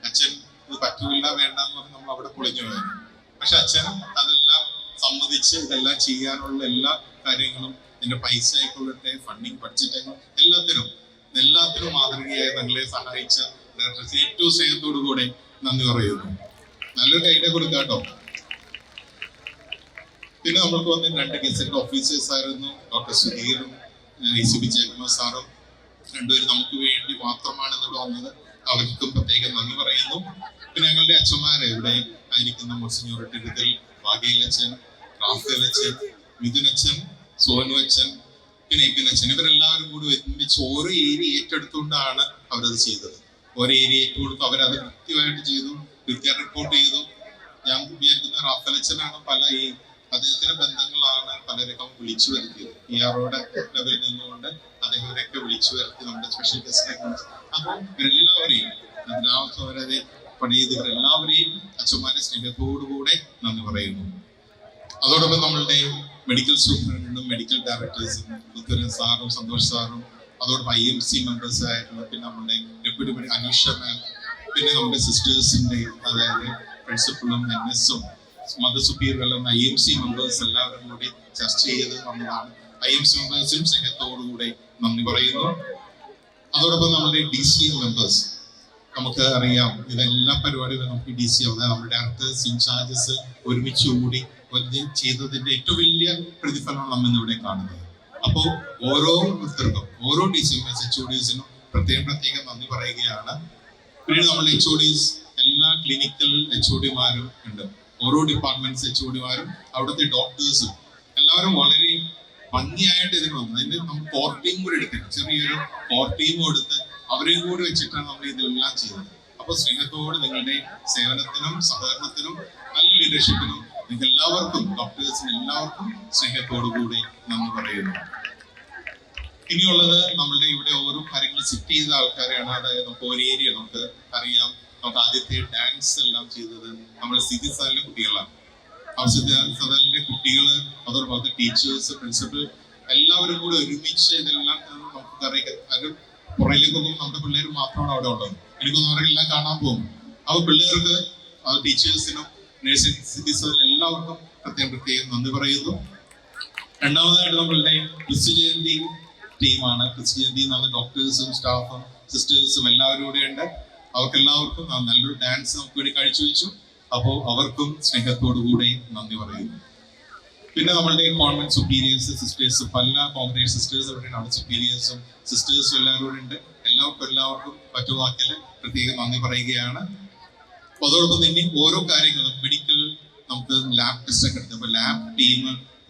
അച്ഛൻ ഇത് പറ്റൂല വേണ്ടെന്ന് പറഞ്ഞ് നമ്മൾ അവിടെ പൊളിഞ്ഞു പോയത്. പക്ഷെ അച്ഛൻ അതെല്ലാം സമ്മതിച്ച് ഇതെല്ലാം ചെയ്യാനുള്ള എല്ലാ കാര്യങ്ങളും, ഇതിന്റെ പൈസ ആയിക്കൊള്ളട്ടെ, ഫണ്ടിങ് ബഡ്ജറ്റ് എല്ലാത്തിനും മാതൃകയായി ഞങ്ങളെ സഹായിച്ച ഡയറക്ടർ ഏറ്റവും സ്നേഹത്തോടു കൂടെ നന്ദി പറയുന്നു. നല്ലൊരു കൈയുടെ കൊടുക്കാട്ടോ. പിന്നെ നമ്മൾക്ക് വന്ന 2 ഗസറ്റ് ഓഫീസേഴ്സ് ആയിരുന്നു, ഡോക്ടർ സുധീറും ACP ജയകുമാർ സാറും. 2 പേരും നമുക്ക് വേണ്ടി മാത്രമാണ് ഇവിടെ വന്നത്. അവർക്കും പ്രത്യേകം നന്ദി പറയുന്നു. പിന്നെ ഞങ്ങളുടെ അച്ഛന്മാരെ ഇവിടെ ആയിരിക്കുന്ന മോൺസിഞ്ഞോർ ടിരുത്തിൽ വാഗേലച്ചൻ, റാഫേൽ അച്ഛൻ, മിഥുൻ അച്ഛൻ, സോനു അച്ഛൻ, പിന്നെ ഇബിൻ അച്ഛൻ, ഇവരെല്ലാവരും കൂടി ഒരുമിച്ച് ഓരോ ഏരിയ ഏറ്റെടുത്തുകൊണ്ടാണ് അവരത് ചെയ്തത്. ഓരോ ഏരിയ ഏറ്റെടുത്തു, അവരത് കൃത്യമായിട്ട് ചെയ്തു, കൃത്യമായിട്ട് റിപ്പോർട്ട് ചെയ്തു. ഞാൻ വിചാരിക്കുന്ന റാഫേൽ അച്ഛനാണ് പല ഈ അദ്ദേഹത്തിന്റെ ബന്ധങ്ങളാണ് പലരൊക്കെ വിളിച്ചു വരുത്തിയത്. PROയുടെ ലെവലിൽ നിന്നുകൊണ്ട് അദ്ദേഹത്തിനൊക്കെ വിളിച്ചു വരുത്തി നമ്മുടെ സ്പെഷ്യൽ ഗസ്റ്റ്. അപ്പോൾ ഇവരെല്ലാവരെയും അതിനാവരെ പണിയത് ഇവരെല്ലാവരെയും അച്ഛന്മാരെ സ്നേഹത്തോടുകൂടെ നന്ദി പറയുന്നു. അതോടൊപ്പം നമ്മളുടെ മെഡിക്കൽ സൂപ്രണ്ടും മെഡിക്കൽ ഡയറക്ടേഴ്സും ഉത്തരൻ സാറും സന്തോഷ് സാറും അതോടൊപ്പം IMC മെമ്പേഴ്സ് ആയിട്ടുള്ള പിന്നെ നമ്മുടെ ഡെപ്യൂട്ടി അനീഷ മാം, പിന്നെ നമ്മുടെ സിസ്റ്റേഴ്സിന്റെ അതായത് പ്രിൻസിപ്പളും NSഉം മദർ സുപ്പീരിയറും IMC മെമ്പേഴ്സ് എല്ലാവരും കൂടി ചർച്ച ചെയ്ത് വന്നതാണ്. IMC മെമ്പേഴ്സിനും സ്നേഹത്തോടുകൂടെ നന്ദി പറയുന്നു. അതോടൊപ്പം നമ്മുടെ DCM മെമ്പേഴ്സ്, നമുക്ക് അറിയാം ഇതെല്ലാ പരിപാടികളും നമുക്ക് DCM നമ്മുടെ ഡയറക്ടേഴ്സ് ഇൻചാർജസ് ഒരുമിച്ച് കൂടി ചെയ്തതിന്റെ ഏറ്റവും വലിയ പ്രതിഫലമാണ് നമ്മൾ ഇന്നിവിടെ കാണുന്നത്. അപ്പോൾ ഓരോരുത്തർക്കും ഓരോ DCM HODസിനും പ്രത്യേകം നന്ദി പറയുകയാണ്. പിന്നീട് നമ്മുടെ HODs എല്ലാ ക്ലിനിക്കൽ HODമാരും ഉണ്ട്. ഓരോ ഡിപ്പാർട്ട്മെന്റ്സ് HODമാരും അവിടുത്തെ ഡോക്ടേഴ്സും എല്ലാവരും വളരെ ഭംഗിയായിട്ട് ഇതിന് വന്നു. അതിന്റെ നമ്മൾ കോർ ടീം കൂടി എടുക്കണം, ചെറിയൊരു കോർ ടീം എടുത്ത് അവരെയും കൂടി വെച്ചിട്ടാണ് നമ്മൾ ഇതെല്ലാം ചെയ്തത്. അപ്പൊ സ്നേഹത്തോട് നിങ്ങളുടെ സേവനത്തിനും സഹകരണത്തിനും നല്ല ലീഡർഷിപ്പിനും നിങ്ങൾക്ക് എല്ലാവർക്കും ഡോക്ടേഴ്സിന് എല്ലാവർക്കും സ്നേഹത്തോടു കൂടി നന്ദി പറയുന്നു. ഇനിയുള്ളത് നമ്മളുടെ ഇവിടെ ഓരോ കാര്യങ്ങൾ സെറ്റ് ചെയ്ത ആൾക്കാരെയാണ്. അതായത് നമുക്ക് ഒരു ഏരിയ നമുക്ക് അറിയാം, നമുക്ക് ആദ്യത്തെ ഡാൻസ് എല്ലാം ചെയ്തത് നമ്മുടെ സിദ്ധി സാറിന്റെ കുട്ടികളാണ്. സിദ്ധി കുട്ടികള് അതോടൊപ്പം ടീച്ചേഴ്സ് പ്രിൻസിപ്പൽ എല്ലാവരും കൂടി ഒരുമിച്ച് ഇതെല്ലാം നമുക്ക് അറിയാം. പുറയിലേക്കൊന്നും നമ്മുടെ പിള്ളേർ മാത്രമാണ് അവിടെ ഉള്ളത്. എനിക്കൊന്നും അവരെല്ലാം കാണാൻ പോകും. അപ്പൊ പിള്ളേർക്ക് ടീച്ചേഴ്സിനും നഴ്സിംഗ് സിദ്ധി സാറിനും എല്ലാവർക്കും പ്രത്യേകം നന്ദി പറയുന്നു. രണ്ടാമതായിട്ട് നമ്മളുടെ ക്രിസ്തു ജയന്തി ടീമാണ്. ക്രിസ്തു ജയന്തി എന്ന് പറഞ്ഞ ഡോക്ടേഴ്സും സ്റ്റാഫും സിസ്റ്റേഴ്സും എല്ലാവരും കൂടെ ഉണ്ട്. അവർക്കെല്ലാവർക്കും നല്ലൊരു ഡാൻസ് നമുക്ക് വേണ്ടി കാഴ്ചവെച്ചു. അപ്പോൾ അവർക്കും സ്നേഹത്തോടു കൂടെ നന്ദി പറയുന്നു. പിന്നെ നമ്മളുടെ കോൺവെന്റ് സുപ്പീരിയേഴ്സ് സിസ്റ്റേഴ്സ്, പല കോൺഗ്രേറ്റ് സിസ്റ്റേഴ്സ് ഇവിടെ അവിടെ സുപ്പീരിയേഴ്സും സിസ്റ്റേഴ്സും എല്ലാവരും കൂടെ ഉണ്ട്. എല്ലാവർക്കും മറ്റുവാക്കിൽ പ്രത്യേകം നന്ദി പറയുകയാണ്. അതോടൊപ്പം തന്നെ ഓരോ കാര്യങ്ങളും മെഡിക്കൽ നമുക്ക് ലാബ് ടെസ്റ്റ് ഒക്കെ എടുത്ത്, അപ്പൊ ലാബ് ടീം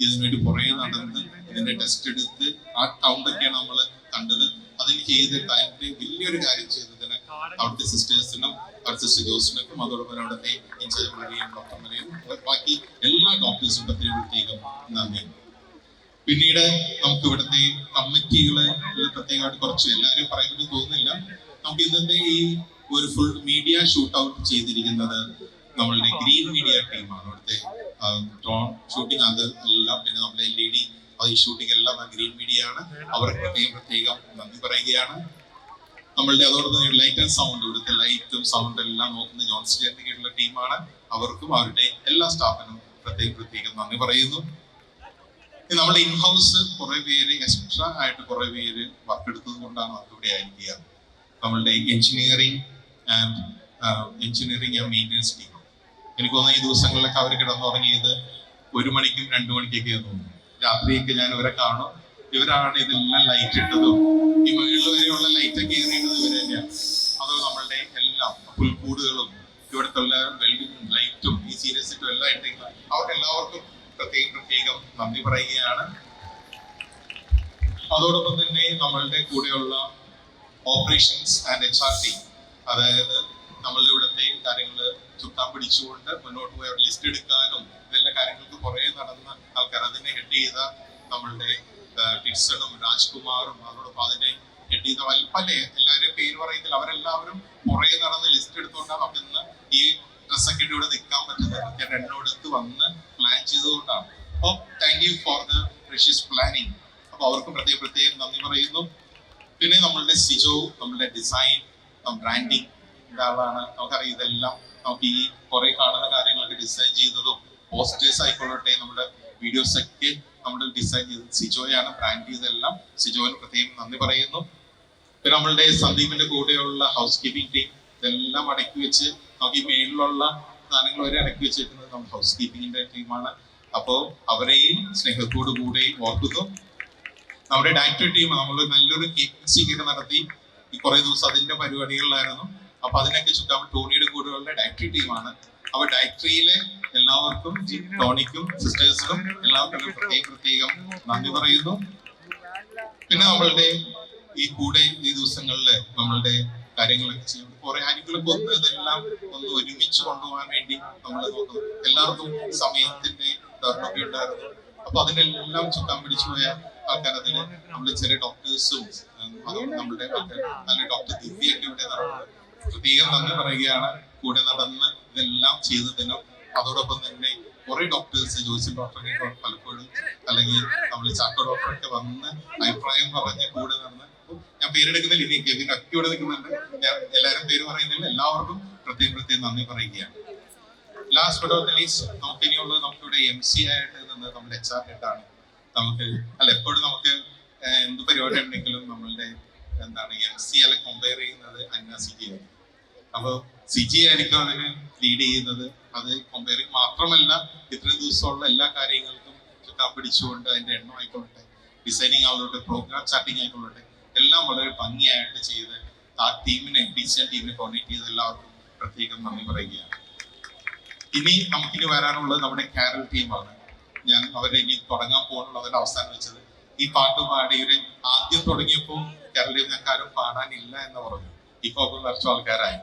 ഇതിനുവേണ്ടി പുറകെ നടന്ന് ഇതിന്റെ ടെസ്റ്റ് എടുത്ത് ആ കൗണ്ടൊക്കെയാണ് നമ്മൾ കണ്ടത്. അതിന് ചെയ്ത ടൈമിൽ വലിയൊരു കാര്യം ചെയ്തതിന് അവിടുത്തെ സിസ്റ്റേഴ്സിനും അവിടുത്തെ സിസ്റ്റർ ജോസിനും അതോടൊപ്പം അവിടുത്തെ ഇൻചാർജ് മരിയും ഡോക്ടർ മരിയും ബാക്കി എല്ലാ ഡോക്ടേഴ്സും പ്രത്യേകം നന്ദി. പിന്നീട് നമുക്ക് ഇവിടുത്തെ കമ്മിറ്റികള് പ്രത്യേകമായിട്ട് കുറച്ച് എല്ലാവരും പറയുമ്പോൾ തോന്നുന്നില്ല. നമുക്ക് ഇന്നത്തെ ഈ ഒരു ഫുൾ മീഡിയ ഷൂട്ട് ഔട്ട് ചെയ്തിരിക്കുന്നത് നമ്മളുടെ ഗ്രീൻ മീഡിയ ടീമാണ്. ഇവിടുത്തെ ഡ്രോൺ ഷൂട്ടിംഗ് അത് എല്ലാം, പിന്നെ നമ്മുടെ LED ഈ ഷൂട്ടിംഗ് എല്ലാം ഗ്രീൻ മീഡിയ ആണ്. അവർക്ക് പ്രത്യേകം നന്ദി പറയുകയാണ്. നമ്മളുടെ അതോടൊപ്പം ലൈറ്റ് ആൻഡ് സൗണ്ട്, ഇവിടുത്തെ ലൈറ്റും സൗണ്ട് എല്ലാം നോക്കുന്ന ജോൺസ് ചേർന്ന് കീഴിലുള്ള ടീമാണ്. അവർക്കും അവരുടെ എല്ലാ സ്റ്റാഫിനും പ്രത്യേകം നന്ദി പറയുന്നു. നമ്മുടെ ഇൻഹൗസ് കുറെ പേര് എക്സ്ട്രാ ആയിട്ട് കുറെ പേര് വർക്ക് എടുത്തത് കൊണ്ടാണ് നമുക്ക് ഇവിടെ ആയിരിക്കുക. നമ്മളുടെ എഞ്ചിനീയറിംഗ് ആൻഡ് മെയിൻ്റെനൻസ് ടീം, എനിക്ക് തോന്നുന്നു ഈ ദിവസങ്ങളിലൊക്കെ അവർ കിടന്നുറങ്ങിയത് 1 മണിക്കും 2 മണിക്കൊക്കെ തോന്നുന്നു. രാത്രിയൊക്കെ ഞാൻ ഇവരെ കാണും. ഇവരാണ് ഇതെല്ലാം ലൈറ്റ് ഇട്ടതും ഈ മുകളിൽ വരെയുള്ള ലൈറ്റൊക്കെ ഏറിയിട്ടത് ഇവർ തന്നെയാണ്. അത് നമ്മളുടെ എല്ലാം പുൽക്കൂടുകളും ഇവിടുത്തെ വെൽഡിങ്ങും ലൈറ്റും ഈ സീരിയസിറ്റും എല്ലാം ഇട്ടെങ്കിൽ അവർക്കെല്ലാവർക്കും പ്രത്യേകം നന്ദി പറയുകയാണ്. അതോടൊപ്പം തന്നെ നമ്മളുടെ കൂടെയുള്ള ഓപ്പറേഷൻസ് ആൻഡ് HR ടീം, അതായത് നമ്മളുടെ ഇവിടുത്തെ കാര്യങ്ങൾ ചുക്കാൻ പിടിച്ചുകൊണ്ട് മുന്നോട്ട് പോയി അവർ ലിസ്റ്റ് എടുക്കാനും ഇതെല്ലാം കാര്യങ്ങൾക്ക് കുറെ നടന്ന ആൾക്കാർ, അതിനെ ഹെഡ് ചെയ്ത നമ്മളുടെ ടിറ്റ്സണും രാജ്കുമാറും അതോടൊപ്പം അതിനെ ഹെഡ് ചെയ്ത പല എല്ലാവരും പേര് പറയുന്നില്ല, അവരെല്ലാവരും കുറെ നടന്ന് ലിസ്റ്റ് എടുത്തുകൊണ്ടാണ് നമുക്ക് ഇന്ന് ഈ ഡ്രസ്സൊക്കെ ഇവിടെ നിൽക്കാൻ പറ്റുന്നത്. എന്നോടത്ത് വന്ന് പ്ലാൻ ചെയ്തുകൊണ്ടാണ്. അപ്പോൾ thank you for the precious planning. അപ്പൊ അവർക്കും പ്രത്യേകം നന്ദി പറയുന്നു. പിന്നെ നമ്മളുടെ സിജോ, നമ്മളുടെ ഡിസൈൻ ബ്രാൻഡിങ് ആളാണ്. നമുക്കറിയാം ഇതെല്ലാം നമുക്ക് ഈ കുറെ കാണുന്ന കാര്യങ്ങളൊക്കെ ഡിസൈൻ ചെയ്തതും പോസ്റ്റേഴ്സ് ആയിക്കൊള്ളട്ടെ നമ്മുടെ വീഡിയോസ് ഒക്കെ നമ്മൾ ഡിസൈൻ ചെയ്തത് സിജോയാണ്. ബ്രാൻഡ് ചെയ്തെല്ലാം സിജോന് പ്രത്യേകം നന്ദി പറയുന്നു. പിന്നെ നമ്മളുടെ സന്ദീപിന്റെ കൂടെയുള്ള ഹൗസ് കീപ്പിംഗ് ടീം ഇതെല്ലാം അടക്കി വെച്ച് നമുക്ക് ഈ മേളിലുള്ള സാധനങ്ങൾ വരെ അടക്കി വെച്ചിരിക്കുന്നത് നമ്മുടെ ഹൗസ് കീപ്പിങ്ങിന്റെ ടീമാണ്. അപ്പോൾ അവരെയും സ്നേഹത്തോടു കൂടെ ഓർക്കുന്നു. നമ്മുടെ ഡയറക്ടർ ടീം നമ്മൾ നല്ലൊരു കേക്ക് നടത്തി ഈ കുറെ ദിവസം അതിന്റെ പരിപാടികളിലായിരുന്നു. അപ്പൊ അതിനൊക്കെ ചുറ്റാൻ ടോണിയുടെ കൂടെയുള്ള ഡയറക്ടറി ടീമാണ്. അപ്പൊ ഡയറക്ടറിയിലെ എല്ലാവർക്കും ടോണിക്കും സിസ്റ്റേഴ്സിനും എല്ലാവർക്കും പ്രത്യേകം നന്ദി പറയുന്നു. പിന്നെ നമ്മളുടെ ഈ കൂടെ ഈ ദിവസങ്ങളില് നമ്മളുടെ കാര്യങ്ങളൊക്കെ ചെയ്യുന്നത് കുറെ കാര്യങ്ങളൊക്കെ ഇതെല്ലാം ഒന്ന് ഒരുമിച്ച് കൊണ്ടുപോകാൻ വേണ്ടി നമ്മൾ നോക്കുന്നു. എല്ലാവർക്കും സമയത്തിന്റെ ഡോക്ടറൊക്കെ ഉണ്ടായിരുന്നു. അപ്പൊ അതിനെല്ലാം ചുക്കാൻ പിടിച്ചു പോയ ആൾക്കാർ അതില് നമ്മുടെ ചെറിയ ഡോക്ടേഴ്സും നമ്മുടെ നല്ല ഡോക്ടർ ദിവ്യൊക്കെ ഇവിടെ നടന്നത്. പ്രത്യേകം നന്ദി പറയുകയാണ്. കൂടെ നടന്ന് ഇതെല്ലാം ചെയ്തതിനും അതോടൊപ്പം തന്നെ കുറെ ഡോക്ടേഴ്സ്, ജോയിസൻ ഡോക്ടറൊക്കെ പലപ്പോഴും അല്ലെങ്കിൽ നമ്മൾ ചാക്കോ ഡോക്ടറൊക്കെ വന്ന് അഭിപ്രായം പറഞ്ഞ് കൂടെ നടന്ന്, ഞാൻ പേരെടുക്കുന്നില്ല, ഇനി കെവിൻ ഒക്കെ ഇവിടെ നിൽക്കുന്നുണ്ട്, ഞാൻ എല്ലാവരും പേര് പറയുന്നില്ല, എല്ലാവർക്കും പ്രത്യേകം നന്ദി പറയുകയാണ്. ലാസ്റ്റ് ബട്ട് നോട്ട് ലീസ്റ്റ് നമുക്ക് ഇനിയുള്ളത് നമുക്കിവിടെ MC ആയിട്ട് നിന്ന് നമ്മൾ HR ഹെഡാണ്. നമുക്ക് എപ്പോഴും നമുക്ക് എന്ത് പരിപാടി ഉണ്ടെങ്കിലും നമ്മളുടെ MC അല്ലെ കമ്പയർ ചെയ്യുന്നത് അന്ന CG ആയിരിക്കും. അപ്പോൾ CG ആയിരിക്കും അതിന് ലീഡ് ചെയ്യുന്നത്. അത് കമ്പയറിങ് മാത്രമല്ല, ഇത്രയും ദിവസമുള്ള എല്ലാ കാര്യങ്ങൾക്കും ചുക്കാൻ പിടിച്ചുകൊണ്ട് അതിന്റെ എണ്ണം ആയിക്കൊള്ളട്ടെ, ഡിസൈനിങ് ആയിക്കോട്ടെ, പ്രോഗ്രാം ചാർട്ടിങ് ആയിക്കൊള്ളട്ടെ, എല്ലാം വളരെ ഭംഗിയായിട്ട് ചെയ്ത് ആ ടീമിനെ കോർഡിനേറ്റ് ചെയ്ത് എല്ലാവർക്കും പ്രത്യേകം നന്ദി പറയുകയാണ്. നമുക്കിനി വരാനുള്ളത് നമ്മുടെ കാരൽ ടീമാണ്. ഞാൻ അവരെ ഇനി തുടങ്ങാൻ പോകുന്നുള്ളതിന്റെ അവസാനം വെച്ചത് ഈ പാട്ട് പാടി ഇവര് ആദ്യം തുടങ്ങിയപ്പോൾ കാരൽ ടീം ഞങ്ങൾക്ക് ആരും പാടാനില്ല എന്ന് പറഞ്ഞു. ഇപ്പൊ കുറച്ച് ആൾക്കാരായി.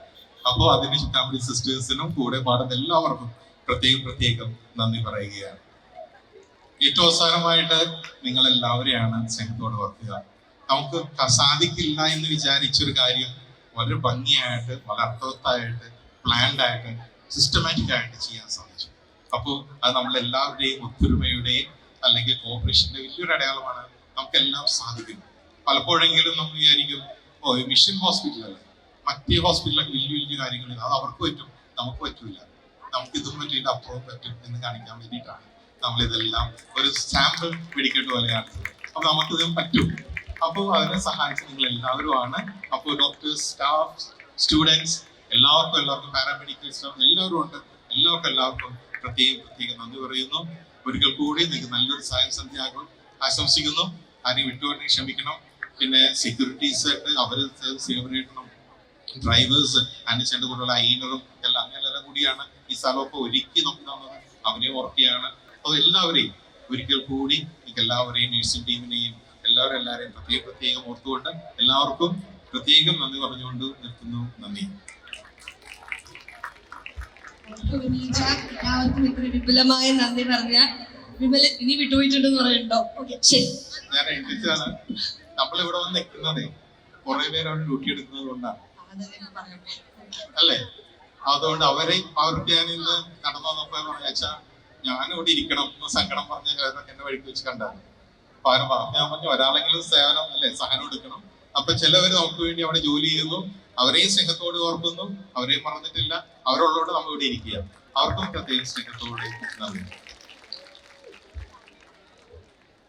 അപ്പോൾ അതിന് ചുറ്റാമ്പടി സിസ്റ്റേഴ്സിനും കൂടെ പാടുന്ന എല്ലാവർക്കും പ്രത്യേകം നന്ദി പറയുകയാണ്. ഏറ്റവും അവസാനമായിട്ട് നിങ്ങൾ എല്ലാവരെയാണ് സ്നേഹത്തോട് ഓർക്കുക. നമുക്ക് സാധിക്കില്ല എന്ന് വിചാരിച്ചൊരു കാര്യം വളരെ ഭംഗിയായിട്ട്, വളരെ അർത്ഥവത്തായിട്ട്, പ്ലാൻഡ് ആയിട്ട്, സിസ്റ്റമാറ്റിക് ആയിട്ട് ചെയ്യാൻ സാധിച്ചു. അപ്പോൾ അത് നമ്മളെല്ലാവരുടെയും ഒത്തൊരുമയുടെയും അല്ലെങ്കിൽ കോപ്പറേഷന്റെ വലിയൊരു അടയാളമാണ്. നമുക്കെല്ലാം സാധിക്കും. പലപ്പോഴെങ്കിലും നമ്മൾ വിചാരിക്കും, മിഷൻ ഹോസ്പിറ്റലല്ലേ, മറ്റേ ഹോസ്പിറ്റലൊക്കെ വലിയ കാര്യങ്ങൾ, അത് അവർക്ക് പറ്റും, നമുക്ക് പറ്റൂല, നമുക്കിതും പറ്റിയിട്ട് അപ്പുറവും പറ്റും എന്ന് കാണിക്കാൻ വേണ്ടിയിട്ടാണ് നമ്മളിതെല്ലാം ഒരു സാമ്പിൾ പിടിക്കേണ്ട പോലെ കാണിച്ചത്. അപ്പൊ നമുക്കിതും പറ്റും. അപ്പോൾ അതിനെ സഹായിച്ച നിങ്ങൾ എല്ലാവരുമാണ്. അപ്പോൾ ഡോക്ടേഴ്സ്, സ്റ്റാഫ്, സ്റ്റുഡൻസ് എല്ലാവർക്കും പാരാമെഡിക്കൽ സ്റ്റാഫ് എല്ലാവരും ഉണ്ട്. എല്ലാവർക്കും പ്രത്യേകം നന്ദി പറയുന്നു. ഒരിക്കൽ കൂടി നിങ്ങൾക്ക് നല്ലൊരു സന്ധ്യ ആശംസിക്കുന്നു. ആരെയും വിട്ടുകൊണ്ടേ ക്ഷമിക്കണം. പിന്നെ സെക്യൂരിറ്റീസ് അവർ സേവനം ചെയ്യണം. ഡ്രൈവേഴ്സ് അനിച്ചന്റെ കൂടെയുള്ള ഐനറും എല്ലാം കൂടിയാണ് ഈ സ്ഥലമൊക്കെ ഒരുക്കി നമുക്ക് തന്നത്. അവരെ ഓർക്കുകയാണ്. അപ്പോൾ എല്ലാവരെയും ഒരിക്കൽ കൂടി നിങ്ങൾക്ക് എല്ലാവരെയും, നേഴ്സിംഗ് ടീമിനെയും എല്ലാവരെയും പ്രത്യേകം ഓർത്തുകൊണ്ട് എല്ലാവർക്കും പ്രത്യേകം നന്ദി പറഞ്ഞുകൊണ്ട് നിർത്തുന്നു. നന്ദി. എല്ലാവർക്കും ഇത്ര വിപുലമായ നന്ദി പറഞ്ഞ വിമല ഇനി വിട്ടുപോയിട്ടുണ്ടെന്ന് പറയുന്നുണ്ടോ? ശരി. ഞാൻ എഴുതിച്ചാണ് നമ്മളിവിടെ വന്ന് നിൽക്കുന്നതേ കുറെ പേര് അവിടെ ഡ്യൂട്ടി എടുക്കുന്നത് കൊണ്ടാണ് അല്ലേ. അതുകൊണ്ട് അവർക്ക് ഞാൻ ഇന്ന് നടന്നു വന്നപ്പോ പറഞ്ഞാ ഞാനിവിടെ ഇരിക്കണം എന്ന് സങ്കടം പറഞ്ഞ ചിലരൊക്കെ എന്നെ വഴിക്ക് വെച്ച് കണ്ടായിരുന്നു. അപ്പൊ അവരെ ഞാൻ പറഞ്ഞു, ഒരാളെങ്കിലും സേവനം അല്ലെ, സഹനം എടുക്കണം. അപ്പൊ ചിലവര് നമുക്ക് വേണ്ടി അവിടെ ജോലി ചെയ്യുന്നു, അവരെയും സ്നേഹത്തോട് ഓർക്കുന്നു, അവരെയും മറന്നിട്ടില്ല. അവരുള്ളതുകൊണ്ട് നമ്മൾ ഇവിടെ ഇരിക്കുക. അവർക്കും പ്രത്യേകം സ്നേഹത്തോടെ നന്ദി.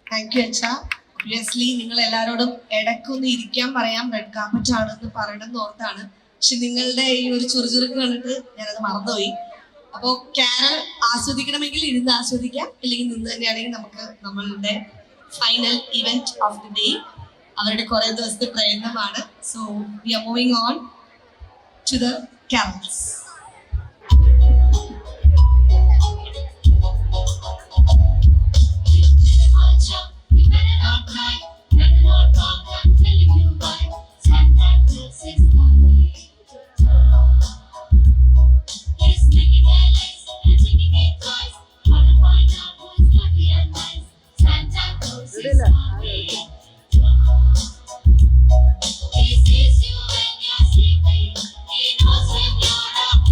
താങ്ക് യു അച്ഛാ. ഒബ്വിയസ്ലി നിങ്ങൾ എല്ലാവരോടും ഇടയ്ക്കൊന്ന് ഇരിക്കാൻ പറയാം, റെഡ് കാർപ്പറ്റ് ആണെന്ന് പറയണമെന്ന് ഓർത്താണ്. പക്ഷെ നിങ്ങളുടെ ഈ ഒരു ചുറുചുറുക്ക് കണ്ടിട്ട് ഞാനത് മറന്നുപോയി. അപ്പോൾ കാരൽ ആസ്വദിക്കണമെങ്കിൽ ഇരുന്ന് ആസ്വദിക്കാം, ഇല്ലെങ്കിൽ നിന്ന് തന്നെയാണെങ്കിൽ നമുക്ക് നമ്മളുടെ final event of the day, അവരുടെ കുറെ ദിവസത്തെ പ്രയത്നമാണ്. So we are moving on to the carols. He sees you when you're sleeping. He knows when you're up.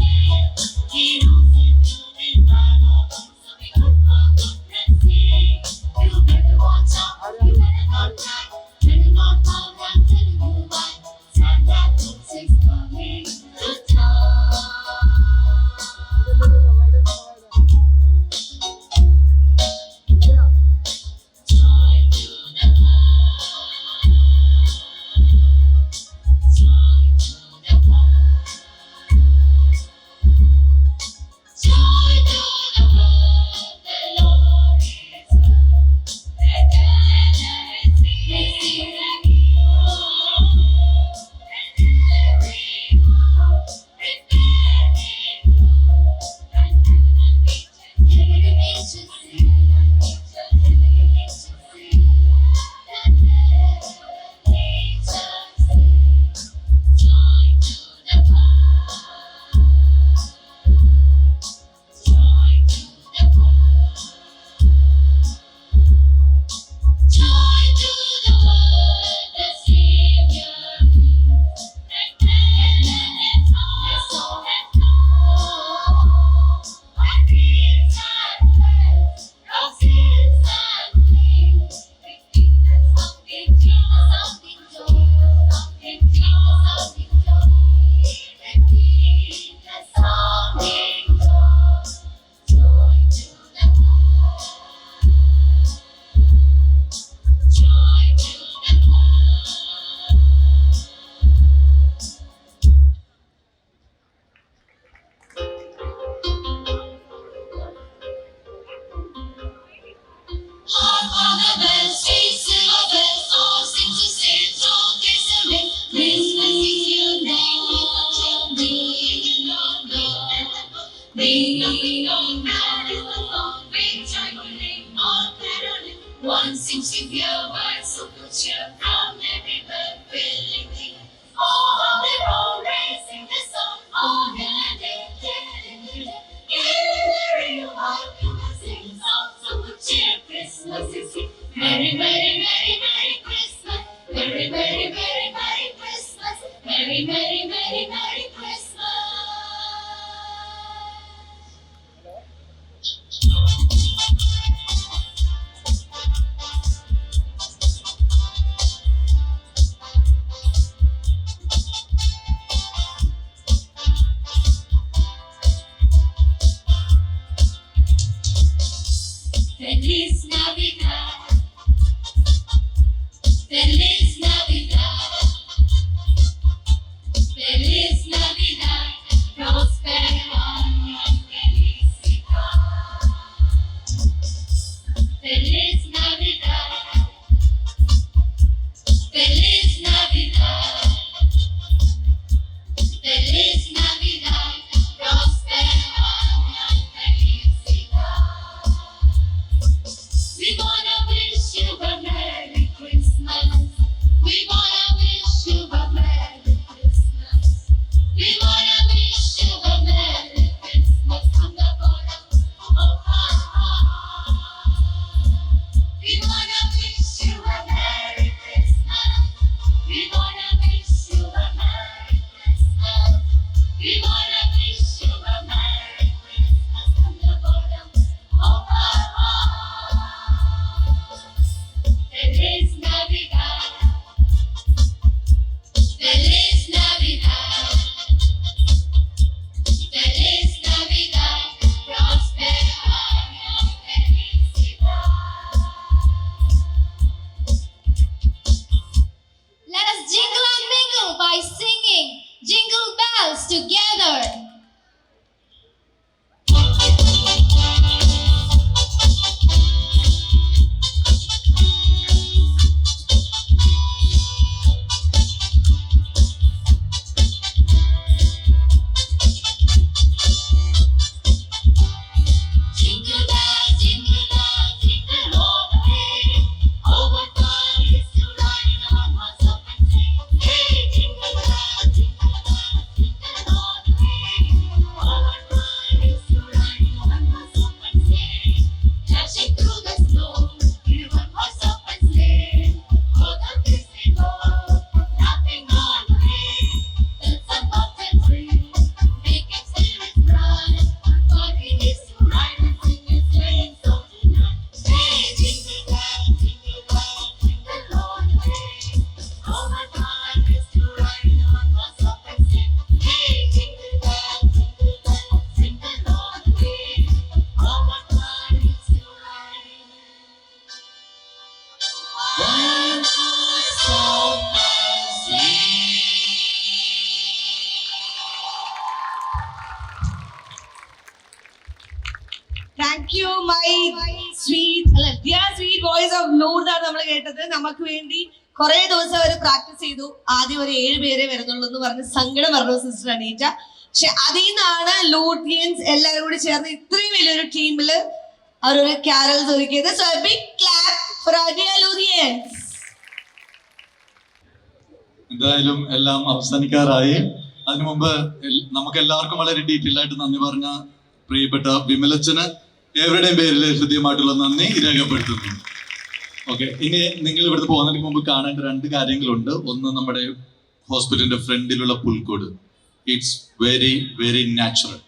Merry, Merry, Merry, Merry Christmas. Feliz Navidad. Feliz Navidad. Feliz Navidad. Prospero año y felicidad. Feliz Navidad. Feliz Navidad. Feliz Navidad. Prospero año y felicidad. We wanna wish you a Merry Christmas. We wanna wish you a Merry Christmas. We wanna wish you a Merry Christmas from the bottom of our heart. We wanna wish you a Merry Christmas. We wanna wish you a Merry Christmas. We wanna wish you a Merry Christmas from the bottom of our heart. Feliz Navidad. Feliz Navidad. Feliz Navidad. Prospero año y felicidad. Let us jingle and mingle by singing Jingle Bells together. Jingle bells, jingle all the way. Oh, what fun it is to ride in a one-horse open sleigh. Hey, jingle bells, jingle all the way. Oh, what fun it is to ride in a one-horse open sleigh. Dashing through the snow in a one-horse open sleigh. Oh, the kids we go, laughing all the way. Bells and bobs and ring, making spirits bright. What fun it is to ride and sing and swing so tonight. Hey, jingle bells, jingle all the way. Oh, what fun it is to ride in a one-horse open sleigh. Hey, jingle bells, jingle all the way. Oh, what fun it is to ride in one-horse open sleigh. Thank you my sweet അല്ല dear sweet voice of നൂറാണ് നമ്മൾ കേട്ടത്. നമുക്ക് വേണ്ടി കുറെ ദിവസം അവർ practice ചെയ്തു. ആദ്യം ഒരു 7 പേരെ വരുന്നുള്ളൂ എന്ന് പറഞ്ഞ് സങ്കടം പറഞ്ഞു സിസ്റ്റർ അനീറ്റ. പക്ഷെ അതിൽ നിന്നാണ് ലൂട്ടിയൻസ് എല്ലാവരും കൂടി ചേർന്ന് ഇത്രയും വലിയൊരു ടീമില് അവരൊരു ക്യാരൽസ് ഒരുക്കിയത്. So a big clap for our dear Luthians. എന്തായാലും എല്ലാം അവസാനിക്കാറായി. അതിനു മുമ്പ് നമുക്ക് എല്ലാവർക്കും വളരെ ഡീറ്റെയിൽ ആയിട്ട് നന്ദി പറഞ്ഞ പ്രിയപ്പെട്ട വിമലച്ചന് എവരുടെയും പേരിൽ ഹൃദ്യമായിട്ടുള്ള നന്ദി രേഖപ്പെടുത്തുന്നു. ഓക്കെ, ഇനി നിങ്ങൾ ഇവിടുന്ന് പോകുന്നതിന് മുമ്പ് കാണേണ്ട 2 കാര്യങ്ങളുണ്ട്. ഒന്ന്, നമ്മുടെ ഹോസ്പിറ്റലിന്റെ ഫ്രണ്ടിലുള്ള പുൽക്കൂട്. It's very very natural.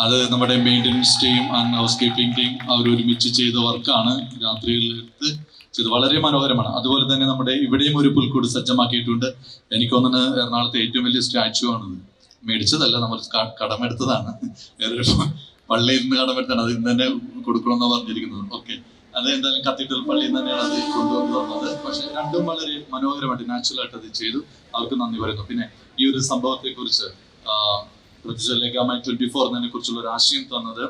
അത് നമ്മുടെ maintenance team and housekeeping team അവർ ഒരുമിച്ച് ചെയ്ത വർക്കാണ്. രാത്രികളിലെടുത്ത് ചെയ്ത് വളരെ മനോഹരമാണ്. അതുപോലെ തന്നെ നമ്മുടെ ഇവിടെയും ഒരു പുൽക്കൂട് സജ്ജമാക്കിയിട്ടുണ്ട്. എനിക്ക് തോന്നുന്നു എറണാകുളത്തെ ഏറ്റവും വലിയ സ്റ്റാച്ചു ആണിത്. മേടിച്ചതല്ല, നമ്മൾ കടമെടുത്തതാണ്. വേറൊരു പള്ളിയിൽ നിന്ന് കടമെടുത്താണ്. അത് ഇന്ന് തന്നെ കൊടുക്കണമെന്നാണ് പറഞ്ഞിരിക്കുന്നത്. ഓക്കെ, അത് എന്തായാലും കത്തീഡ്രൽ പള്ളിയിൽ നിന്ന് തന്നെയാണ് അത് കൊണ്ടുവന്ന് തന്നത്. പക്ഷെ രണ്ടും വളരെ മനോഹരമായിട്ട് നാച്ചുറലായിട്ട് അത് ചെയ്തു. അവർക്ക് നന്ദി പറയുന്നു. പിന്നെ ഈ ഒരു സംഭവത്തെ കുറിച്ച് പ്രതിഷേധ 24 കുറിച്ചുള്ള ഒരു ആശയം തന്നത്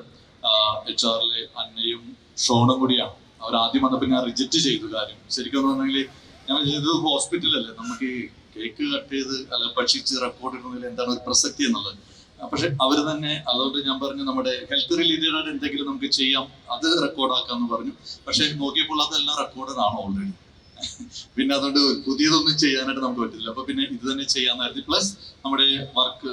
HR-ലെ അന്നയും ഷോണും കൂടിയാണ്. അവർ ആദ്യം വന്നപ്പോൾ ഞാൻ റിജക്റ്റ് ചെയ്തു കാര്യം. ശരിക്കും പറഞ്ഞെങ്കിൽ ഞാൻ ചെയ്തത് ഹോസ്പിറ്റലല്ലേ, നമുക്ക് ഈ കേക്ക് കട്ട് ചെയ്ത് അല്ല ഭക്ഷിച്ച് റെക്കോർഡ് ഇടുന്നതിൽ എന്താണ് ഒരു പ്രസക്തി എന്നുള്ളത്. പക്ഷെ അവർ തന്നെ അതുകൊണ്ട് ഞാൻ പറഞ്ഞു നമ്മുടെ ഹെൽത്ത് റിലേറ്റഡ് ആയിട്ട് എന്തെങ്കിലും നമുക്ക് ചെയ്യാം, അത് റെക്കോർഡാക്കാന്ന് പറഞ്ഞു. പക്ഷെ നോക്കിയപ്പോൾ അതെല്ലാം റെക്കോർഡാണ് ഓൾറെഡി. പിന്നെ അതുകൊണ്ട് പുതിയതൊന്നും ചെയ്യാനായിട്ട് നമുക്ക് പറ്റില്ല. അപ്പൊ പിന്നെ ഇത് തന്നെ ചെയ്യാന്നായിരുന്നു. പ്ലസ് നമ്മുടെ വർക്ക്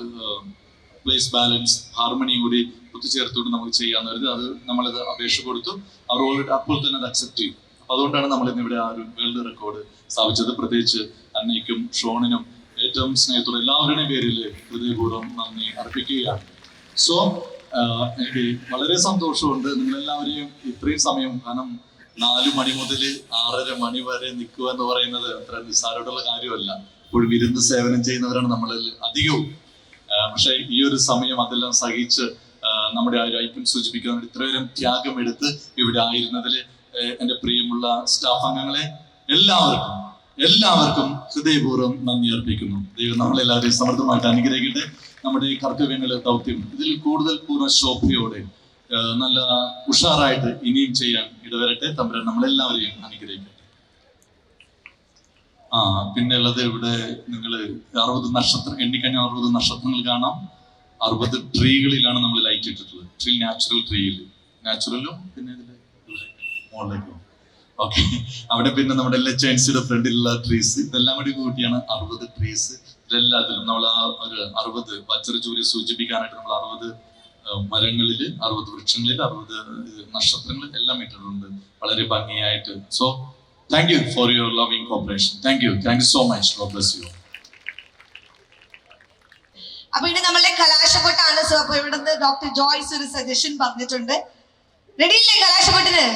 പ്ലേസ് ബാലൻസ് ഹാർമണിയും കൂടി ഒത്തുചേർത്തുകൊണ്ട് നമുക്ക് ചെയ്യാന്നായിരുന്നു. അത് നമ്മളത് അപേക്ഷ കൊടുത്തു. അവർ ഓൾറെഡി അപ്പോൾ തന്നെ അത് അക്സെപ്റ്റ് ചെയ്തു. അപ്പൊ അതുകൊണ്ടാണ് നമ്മൾ ഇന്ന് ഇവിടെ ആ ഒരു വേൾഡ് റെക്കോർഡ് സ്ഥാപിച്ചത്. പ്രത്യേകിച്ച് അന്നയ്ക്കും ഷോണിനും ഏറ്റവും സ്നേഹത്തോടെ എല്ലാവരുടെയും പേരിൽ ഹൃദയപൂർവ്വം നന്ദി അർപ്പിക്കുകയാണ്. സോ എനിക്ക് വളരെ സന്തോഷമുണ്ട് നിങ്ങളെല്ലാവരെയും ഇത്രയും സമയം, കാരണം 4 മണി മുതൽ 6:30 മണി വരെ നിൽക്കുക എന്ന് പറയുന്നത് അത്ര നിസ്സാരമായിട്ടുള്ള കാര്യമല്ല. ഇപ്പോഴും വിരുന്ന് സേവനം ചെയ്യുന്നവരാണ് നമ്മളിൽ അധികവും. പക്ഷെ ഈ ഒരു സമയം അതെല്ലാം സഹിച്ച് നമ്മുടെ ആ ഒരു ഐക്യം സൂചിപ്പിക്കുന്ന ഇത്രയും ത്യാഗം എടുത്ത് ഇവിടെ ആയിരുന്നതിൽ എൻ്റെ പ്രിയമുള്ള സ്റ്റാഫ് അംഗങ്ങളെ എല്ലാവർക്കും ഹൃദയപൂർവ്വം നന്ദി അർപ്പിക്കുന്നു. ദൈവം നമ്മളെല്ലാവരെയും സമൃദ്ധമായിട്ട് അനുഗ്രഹിക്കട്ടെ. നമ്മുടെ ഈ കർത്തവ്യങ്ങൾ, ദൗത്യം ഇതിൽ കൂടുതൽ പൂർണ്ണ ശോഭയോടെ നല്ല ഉഷാറായിട്ട് ഇനിയും ചെയ്യാൻ ഇടവരട്ടെ. തമ്പുരാൻ നമ്മളെല്ലാവരെയും അനുഗ്രഹിക്കട്ടെ. പിന്നെ ഉള്ളത് ഇവിടെ നിങ്ങൾ 60 നക്ഷത്രം എണ്ണിക്കഴിഞ്ഞ 60 നക്ഷത്രങ്ങൾ കാണാം. 60 ട്രീകളിലാണ് നമ്മൾ ലൈറ്റ് ഇട്ടിട്ടുള്ളത്. ട്രീ നാച്ചുറൽ ട്രീയിൽ, നാച്ചുറലും പിന്നെ ഇതിന്റെ മുകളിലേക്കും. ഓക്കെ, അവിടെ പിന്നെ നമ്മുടെ LHNCയുടെ ഫ്രണ്ടിലുള്ള ട്രീസ്, ഇതെല്ലാം കൂടി കൂട്ടിയാണ് 60 ട്രീസ്. ഇതിലെല്ലാത്തിലും നമ്മൾ ആ ഒരു 60 വജ്രജൂലി സൂചിപ്പിക്കാനായിട്ട് നമ്മൾ 60 മരങ്ങളിൽ, 60 വൃക്ഷങ്ങളിൽ 60 നക്ഷത്രങ്ങൾ എല്ലാം ഇട്ടിട്ടുണ്ട് വളരെ ഭംഗിയായിട്ട്. So thank you for your loving corporation. Thank you so much. God bless U. അപ്പൊ ഇനി നമ്മളുടെ കലാശക്കൊട്ടാണ്. സോ അപ്പൊ ഇവിടുന്ന് ഡോക്ടർ ജോയ്സ് ഒരു സജഷൻ പറഞ്ഞിട്ടുണ്ട്. റെഡിയില്ലേ കലാശക്കൊട്ടിന്?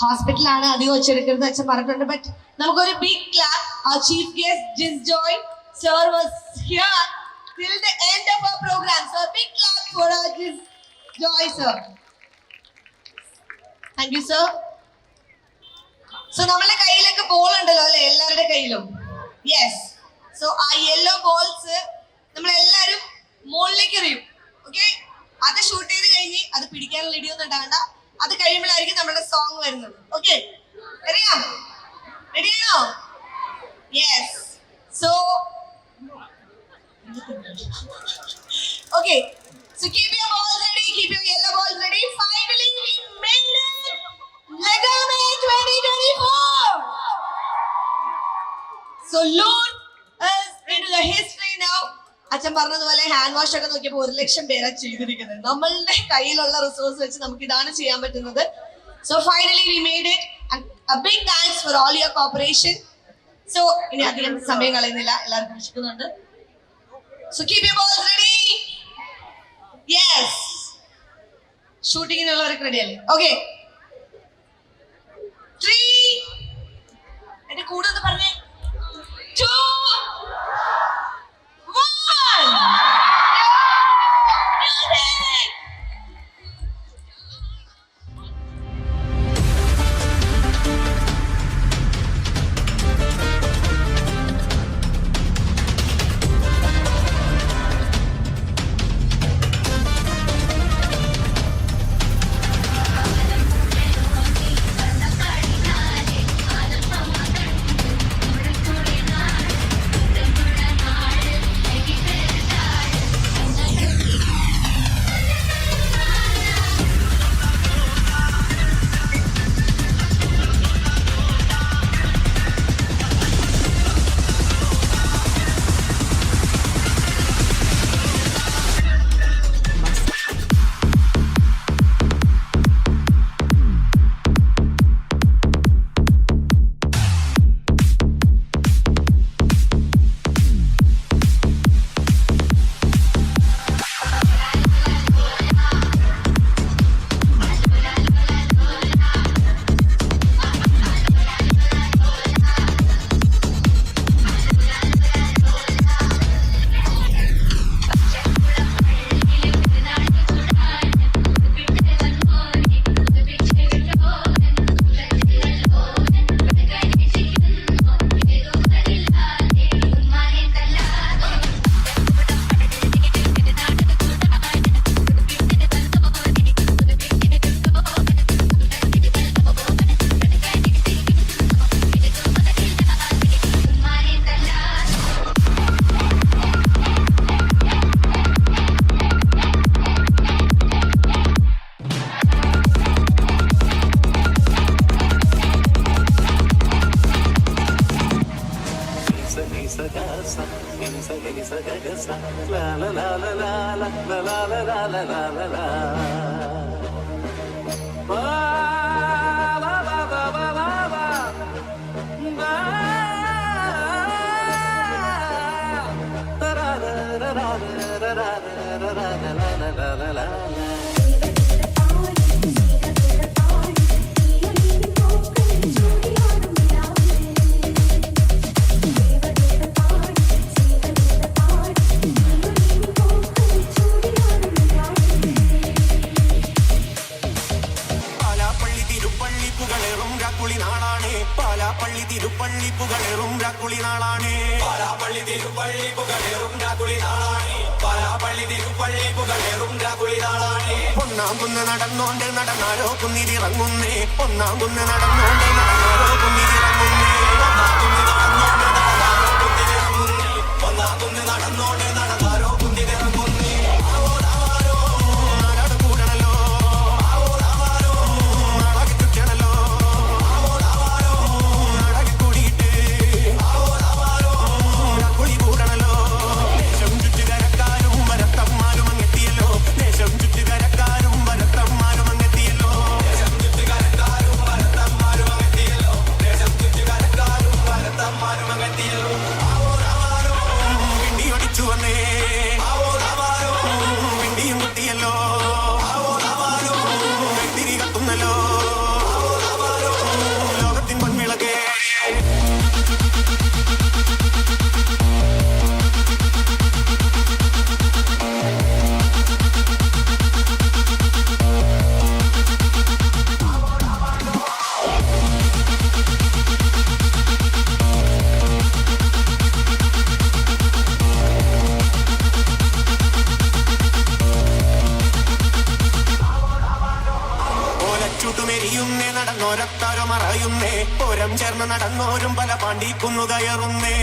ഹോസ്പിറ്റലാണ്, അധികം വെച്ചെടുക്കരുത് അച്ഛൻ പറഞ്ഞിട്ടുണ്ട്. ബട്ട് നമുക്കൊരു big clap. Our chief guest Jiz Joy sir was here till the end of our program. So a big clap for our Jiz Joy sir. Thank you sir. So നമ്മുടെ കയ്യിലൊക്കെ ball ഉണ്ടല്ലോ അല്ലെ, എല്ലാവരുടെ കയ്യിലും? Yes. So ആ yellow balls നമ്മളെല്ലാവരും മുകളിലേക്ക് എറിയും. ഓക്കെ, അത് ഷൂട്ട് ചെയ്ത് കഴിഞ്ഞ് അത് പിടിക്കാനുള്ള ഇടിയൊന്നും ഉണ്ടാകണ്ട. അത് കഴിയുമ്പോഴായിരിക്കും നമ്മുടെ സോങ് വരുന്നത്. ഓക്കെ, അറിയാം? റെഡിയാണോ? Yes. So okay, so keep your balls ready, keep your yellow balls ready. Finally we made it, Legame 2024. So loot us into the history now. അച്ഛൻ പറഞ്ഞതുപോലെ ഹാൻഡ് വാഷ് ഒക്കെ നോക്കിയപ്പോൾ 1 ലക്ഷം പേരാ ചെയ്തിരിക്കുന്നത്. നമ്മളുടെ കയ്യിലുള്ള റിസോഴ്സ് വെച്ച് നമുക്ക് ഇതാണ് ചെയ്യാൻ പറ്റുന്നത്. So finally we made it, and a big thanks for all your cooperation. So ഇനി അധികം സമയം കളയുന്നില്ല, എല്ലാവർക്കും വിളിക്കുന്നുണ്ട്. So keep your balls ready. Yes. ഷൂട്ടിങ്ങിനുള്ളവർക്ക് റെഡി അല്ലേ? Okay. 3 എന്റെ കൂടെ ഒന്ന് പറഞ്ഞേ. 2 1 Music. പാലാപ്പള്ളി തിരുപ്പള്ളി പുകളേറും രാക്കുളി നാളാണേ. പാലാപ്പള്ളി തിരുപ്പള്ളി പുകളേറും രാക്കുളി നാളാണേ. പാലാപ്പള്ളി തിരുപ്പള്ളി പുകളേറും രാക്കുളി നാളാണേ. ഒന്നാം കുന്ന് നടന്നോണ്ട് നടന്നാലോ കുന്നിരിറങ്ങുന്നേ. ഒന്നാം കുന്ന് നടന്നോണ്ട് നടന്നാലോ കുന്നിരിറങ്ങുന്നേ. ഒന്നാം കുന്ന് നടന്നോണ്ട് നടന്നാലോ കുന്നിരിറങ്ങുന്നേ. ഒന്നാം കുന്ന് നടന്നോണ്ട് നടന്നാലോ കുന്നിരിറങ്ങുന്നേ. നാടാട് കൂടണല്ലോ, നാടാകെ ചുറ്റണല്ലോ. ലോകത്തിൻ പൊൻവിളക്കേ. ചുട്ടുമെരിയുന്നേ നടന്നോരത്താരോ മറയുന്നേ. ഓരം ചേർന്ന് നടന്നോരും പല പാണ്ടിക്കുന്നു കയറുന്നേ.